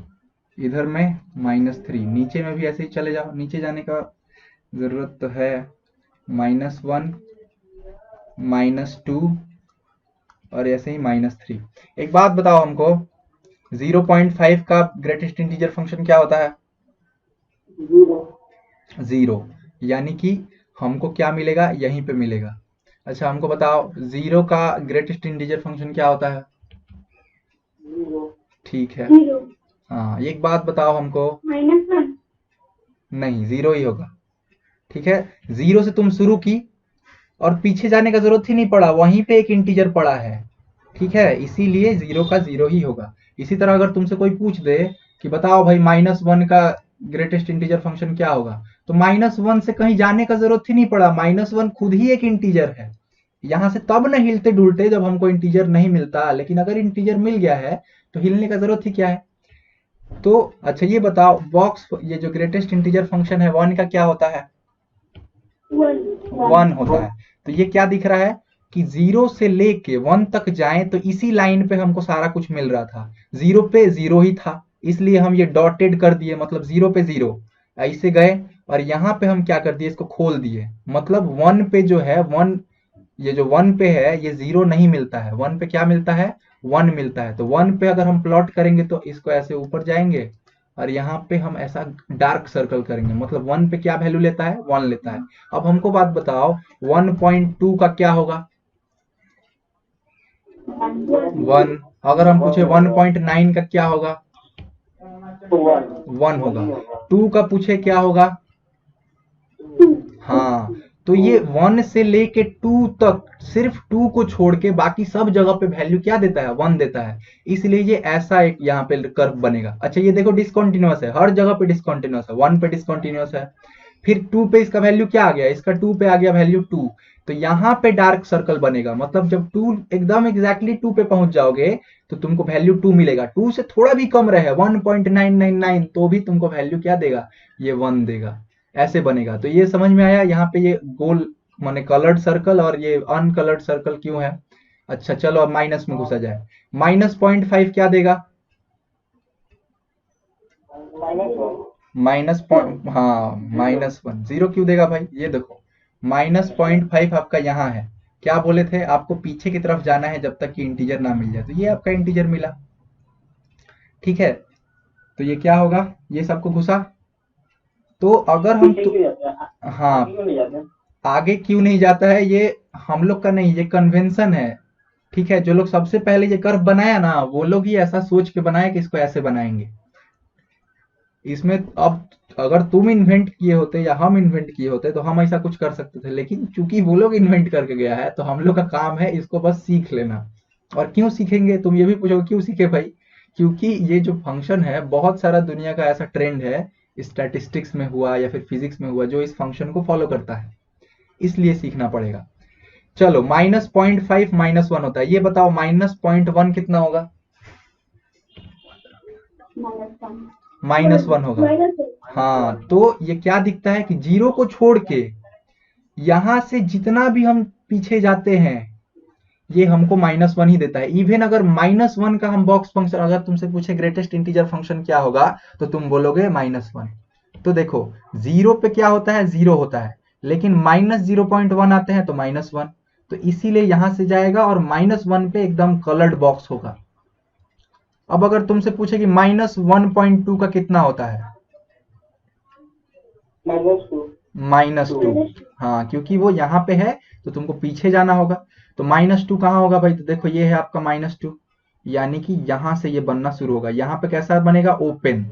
इधर में -3। नीचे में भी ऐसे ही चले जाओ, नीचे जाने का जरूरत तो है, -1, -2 और ऐसे ही -3। एक बात बताओ हमको, 0.5 का ग्रेटेस्ट इंटीजर फंक्शन क्या होता है, 0। यानी कि हमको क्या मिलेगा, यहीं पे मिलेगा। अच्छा हमको बताओ 0 का ग्रेटेस्ट इंटीजर फंक्शन क्या होता है, ठीक है। 0 हाँ एक बात बताओ हमको, -1 नहीं 0 ही होगा, ठीक है। 0 से तुम शुरू की और पीछे जाने का जरूरत ही नहीं पड़ा, वहीं पे एक इंटीजर पड़ा है, ठीक है, इसीलिए 0 का 0 ही होगा। इसी तरह अगर तुमसे कोई पूछ दे कि बताओ भाई -1 का ग्रेटेस्ट इंटीजर फंक्शन क्या होगा, तो -1 से कहीं जाने का जरूरत ही नहीं पड़ा, -1 खुद ही एक इंटीजर है। यहाँ से तब न हिलते डुलते जब हमको इंटीजर नहीं मिलता, लेकिन अगर इंटीजर मिल गया है तो हिलने का जरूरत ही क्या है। तो अच्छा ये बताओ, बॉक्स ये जो ग्रेटेस्ट इंटीजर फंक्शन है 1 का क्या होता है, 1 होता है। तो ये क्या दिख रहा है कि 0 से लेके 1 तक जाएं तो इसी लाइन पे हमको सारा कुछ मिल रहा था, 0 पे 0 ही था, इसलिए हम ये डॉटेड कर दिए, मतलब 0 पे 0 ऐसे गए, और यहाँ पे हम क्या कर दिए, इसको खोल दिए, मतलब 1 पे जो है 1, ये जो 1 पे है ये 0 नहीं मिलता है, 1 पे क्या मिलता है, 1 मिलता है। तो 1 पे अगर हम प्लॉट करेंगे तो इसको ऐसे ऊपर जाएंगे और यहाँ पे हम ऐसा डार्क सर्कल करेंगे, मतलब 1 पे क्या वैल्यू लेता है, 1 लेता है। अब हमको बात बताओ 1.2 का क्या होगा, 1। अगर हम पूछे 1.9 का क्या होगा, 1 होगा। 2 का पूछे क्या होगा, 2 हाँ तो ये 1 से लेके 2 तक सिर्फ 2 को छोड़ के बाकी सब जगह पे वैल्यू क्या देता है, 1 देता है, इसलिए ये ऐसा एक यहाँ पे कर्व बनेगा। अच्छा ये देखो डिसकंटिन्यूअस है, हर जगह पे डिसकंटिन्यूअस है, 1 पे डिसकंटिन्यूअस है, फिर 2 पे इसका वैल्यू क्या आ गया, इसका 2 पे आ गया वैल्यू 2, तो यहाँ पे डार्क सर्कल बनेगा, मतलब जब 2 एकदम एग्जैक्टली 2 पे पहुंच जाओगे तो तुमको वैल्यू 2 मिलेगा। 2 से थोड़ा भी कम रहे 1.999 तो भी तुमको वैल्यू क्या देगा, ये 1 देगा, ऐसे बनेगा। तो ये समझ में आया, यहाँ पे ये गोल माने कलर्ड सर्कल और ये अनकलर्ड सर्कल क्यों है। अच्छा चलो अब माइनस में घुसा जाए, -0.5 क्या देगा, माइनस पॉइंट, हाँ -1, 0 क्यों देगा भाई, ये देखो -0.5 आपका यहाँ है, क्या बोले थे आपको पीछे की तरफ जाना है जब तक कि इंटीजर ना मिल जाए, तो ये आपका इंटीजर मिला, ठीक है। तो ये क्या होगा, ये सबको घुसा। तो अगर हम तो, हाँ आगे क्यों नहीं जाता है, ये हम लोग का नहीं, ये कन्वेंशन है, ठीक है। जो लोग सबसे पहले ये कर्व बनाया ना, वो लोग ही ऐसा सोच के बनाए कि इसको ऐसे बनाएंगे। इसमें अब अगर तुम इन्वेंट किए होते या हम इन्वेंट किए होते तो हम ऐसा कुछ कर सकते थे, लेकिन चूंकि वो लोग इन्वेंट करके गया है तो हम लोग का काम है इसको बस सीख लेना। और क्यों सीखेंगे, तुम ये भी पूछोगे क्यों सीखे भाई? क्योंकि ये जो फंक्शन है, बहुत सारा दुनिया का ऐसा ट्रेंड है, स्टैटिस्टिक्स में हुआ या फिर फिजिक्स में हुआ, जो इस फंक्शन को फॉलो करता है, इसलिए सीखना पड़ेगा। चलो, -0.5 -1 होता है, ये बताओ -0.1 कितना होगा? -1 होगा। हाँ, तो ये क्या दिखता है कि जीरो को छोड़ के यहां से जितना भी हम पीछे जाते हैं, ये हमको -1 ही देता है। इवन अगर -1 का हम बॉक्स फंक्शन, अगर तुमसे पूछे ग्रेटेस्ट इंटीजर फंक्शन क्या होगा, तो तुम बोलोगे -1। तो देखो, जीरो पे क्या होता है, जीरो होता है, लेकिन -0.1 आते हैं तो -1, तो इसीलिए यहां से जाएगा और -1 पे एकदम कलर्ड बॉक्स होगा। अब अगर तुमसे पूछे कि -1.2 का कितना होता है, -2। हाँ, क्योंकि वो यहाँ पे है तो तुमको पीछे जाना होगा। तो -2 कहाँ होगा भाई? तो देखो, ये है आपका -2, यानी कि यहाँ से ये बनना शुरू होगा। यहाँ पे कैसा बनेगा? ओपन।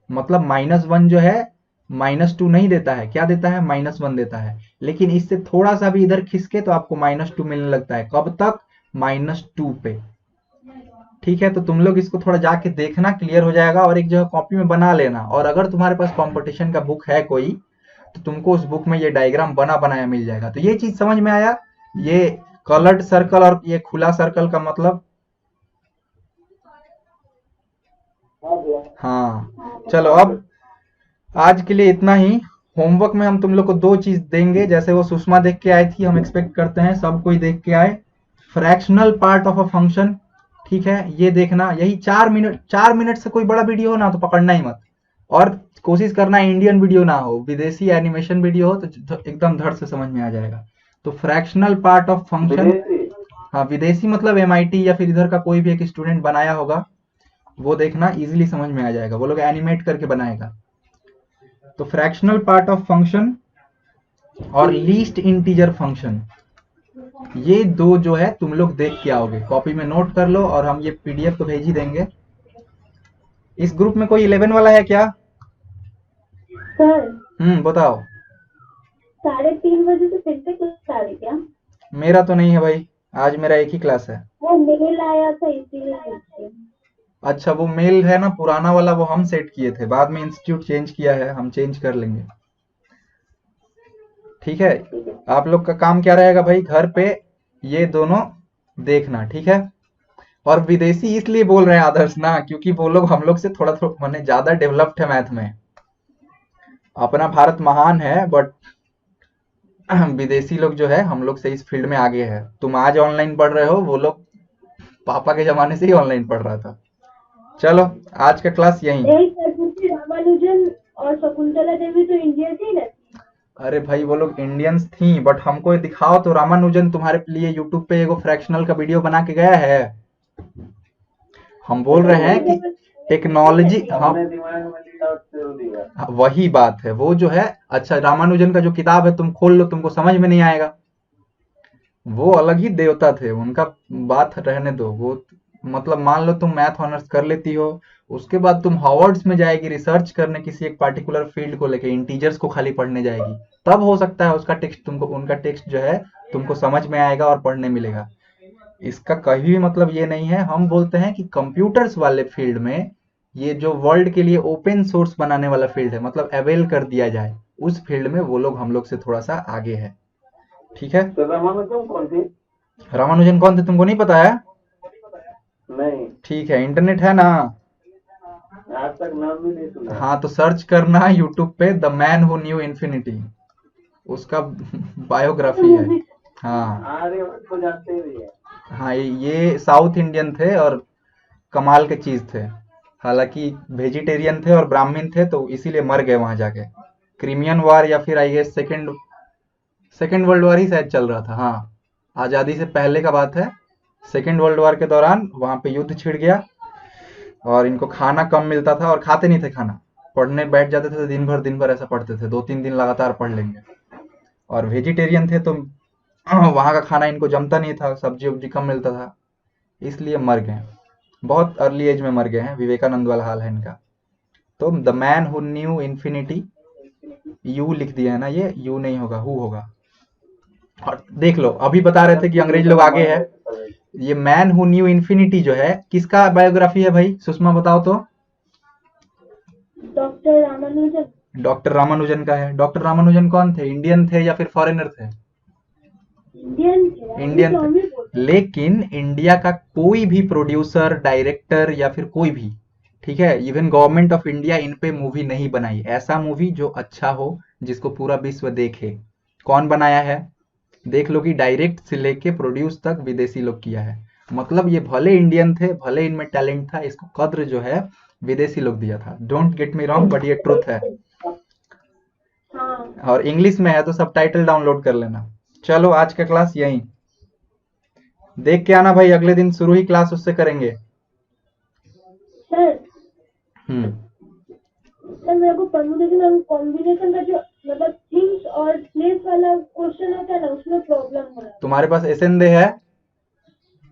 मतलब -1 जो है -2 नहीं देता है, क्या देता है? -1 देता है। लेकिन इससे थोड़ा सा भी इधर खिसके तो आपको -2 मिलने लगता है। कब तक? -2 पे। ठीक है, तो तुम लोग इसको थोड़ा जाके देखना, क्लियर हो जाएगा, और एक जगह कॉपी में बना लेना। और अगर तुम्हारे पास कंपटीशन का बुक है कोई, तो तुमको उस बुक में ये डायग्राम बना बनाया मिल जाएगा। तो ये चीज समझ में आया, ये कलर्ड सर्कल और ये खुला सर्कल का मतलब? हाँ, चलो, अब आज के लिए इतना ही। होमवर्क में हम तुम लोग को दो चीज देंगे, जैसे वो सुषमा देख के आई थी, हम एक्सपेक्ट करते हैं सब कोई देख के आए। Fractional part of a function, ठीक है, ये देखना। यही 4 मिनट, 4 मिनट से कोई बड़ा वीडियो हो ना तो पकड़ना ही मत। और कोशिश करना इंडियन वीडियो ना हो, विदेशी एनिमेशन वीडियो हो तो एकदम धड़ से समझ में आ जाएगा। तो फ्रैक्शनल पार्ट ऑफ फंक्शन, हाँ विदेशी मतलब MIT या फिर इधर का कोई भी एक स्टूडेंट बनाया होगा, वो देखना, इजीली समझ में आ जाएगा, वो लोग एनिमेट करके बनाएगा। तो फ्रैक्शनल पार्ट ऑफ फंक्शन और लीस्ट इंटीजर फंक्शन, ये दो जो है तुम लोग देख के आओगे, कॉपी में नोट कर लो, और हम ये PDF तो भेज ही देंगे। इस ग्रुप में कोई 11 वाला है क्या? सर, बताओ। 3:30 बजे से फिर से क्लास आ रही क्या? मेरा तो नहीं है भाई, आज मेरा एक ही क्लास है। वो मेल आया था इसीलिए पूछे। अच्छा, वो मेल है ना पुराना वाला, वो हम सेट किए थे, बाद में इंस्टीट्यूट चेंज किया है, हम चेंज कर लेंगे। ठीक है, आप लोग का काम क्या रहेगा भाई, घर पे ये दोनों देखना, ठीक है। और विदेशी इसलिए बोल रहे हैं आदर्श ना, क्योंकि वो लोग हम लोग से थोड़ा थोड़ा माने ज्यादा डेवलप्ड है मैथ में। अपना भारत महान है, बट विदेशी लोग जो है हम लोग से इस फील्ड में आगे है। तुम आज ऑनलाइन पढ़ रहे हो, वो लोग पापा के जमाने से ही ऑनलाइन पढ़ रहा था। चलो, आज का क्लास यहीं। रामानुजन और शकुंतला देवी तो इंडिया से ही रहती। अरे भाई, वो लोग इंडियंस थी, बट हमको दिखाओ तो रामानुजन तुम्हारे लिए यूट्यूब पे एगो फ्रैक्शनल का वीडियो बना के गया है। हम बोल रहे हैं कि टेक्नोलॉजी, हम वही बात है, वो जो है, अच्छा रामानुजन का जो किताब है तुम खोल लो, तुमको समझ में नहीं आएगा। वो अलग ही देवता थे, उनका बात रहने दो। वो मतलब मान लो तुम मैथ ऑनर्स कर लेती हो, उसके बाद तुम हार्वर्ड्स में जाएगी रिसर्च करने किसी एक पार्टिकुलर फील्ड को लेके, इंटीजर्स को खाली पढ़ने जाएगी, तब हो सकता है उसका टेक्स्ट तुमको, उनका टेक्स्ट जो है तुमको समझ में आएगा और पढ़ने मिलेगा। इसका कहीं भी मतलब ये नहीं है। हम बोलते हैं कि कंप्यूटर्स वाले फील्ड में, ये जो वर्ल्ड के लिए ओपन सोर्स बनाने वाला फील्ड है, मतलब अवेल कर दिया जाए, उस फील्ड में वो लोग हम लोग से थोड़ा सा आगे है। ठीक है, तो रामानुजन कौन थी? रामानुजन कौन थे तुमको नहीं पता है? नहीं, ठीक है, इंटरनेट है ना। आज तक नाम भी नहीं सुना। हाँ, तो सर्च करना यूट्यूब पे the man who knew infinity, उसका बायोग्राफी है। हाँ आर्यभट्ट को जानते ही नहीं है। हाँ, ये साउथ इंडियन थे और कमाल के चीज थे। हालांकि वेजिटेरियन थे और ब्राह्मण थे, तो इसीलिए मर गए वहां जाके। क्रीमियन वार या फिर I guess second second world war ही शायद चल रहा था। हाँ, आजादी से पहले का बात है। सेकेंड वर्ल्ड वार के दौरान वहां पे युद्ध छिड़ गया और इनको खाना कम मिलता था और खाते नहीं थे खाना। पढ़ने बैठ जाते थे तो दिन भर ऐसा पढ़ते थे, 2-3 दिन लगातार पढ़ लेंगे। और वेजिटेरियन थे तो वहां का खाना इनको जमता नहीं था, सब्जी उब्जी कम मिलता था, इसलिए मर गए। बहुत अर्ली एज में मर गए हैं, विवेकानंद वाला हाल है इनका। तो the man who knew infinity, you लिख दिया है ना, ये यू नहीं होगा, हु होगा। और देख लो, अभी बता रहे थे कि अंग्रेज लोग आगे है। ये मैन हु न्यू इन्फिनिटी जो है, किसका बायोग्राफी है भाई? सुषमा बताओ तो। डॉक्टर रामानुजन। डॉक्टर रामानुजन का है। डॉक्टर रामानुजन कौन थे? इंडियन थे या फिर फॉरेनर थे? इंडियन थे यार, इंडियन तो हम थे। भी बोल रहे हैं। लेकिन इंडिया का कोई भी प्रोड्यूसर, डायरेक्टर या फिर कोई भी, ठीक है, even government of India in पे मूवी नहीं बनाई, ऐसा मूवी जो अच्छा हो, जिसको पूरा विश्व देखे। कौन बनाया है? देख लो कि डायरेक्ट से लेके प्रोड्यूस तक विदेशी लोग किया है। मतलब ये भले इंडियन थे, भले इनमें टैलेंट था, इसको कद्र जो है विदेशी लोग दिया था। Don't get me wrong, but ये ट्रुथ है। हाँ और इंग्लिश में है तो सबटाइटल डाउनलोड कर लेना। चलो आज का क्लास यहीं देख के आना भाई, अगले दिन शुरू ही क्लास उससे करेंगे। सर। हम्म सर मेरे को परमुटेशन और कॉम्बिनेशन का जो मतलब थिंग्स और प्लेस वाला क्वेश्चन होता है ना, उसमें प्रॉब्लम हो रहा है। तुम्हारे पास एसएन दे है?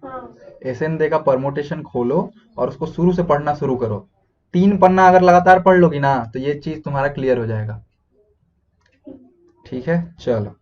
हाँ एसएन दे का परमुटेशन खोलो और उसको शुरू से पढ़ना शुरू करो। 3 पन्ना अगर लगातार पढ़ लोगी ना, तो ये चीज तुम्हारा क्लियर हो जाएगा। ठीक है, चलो।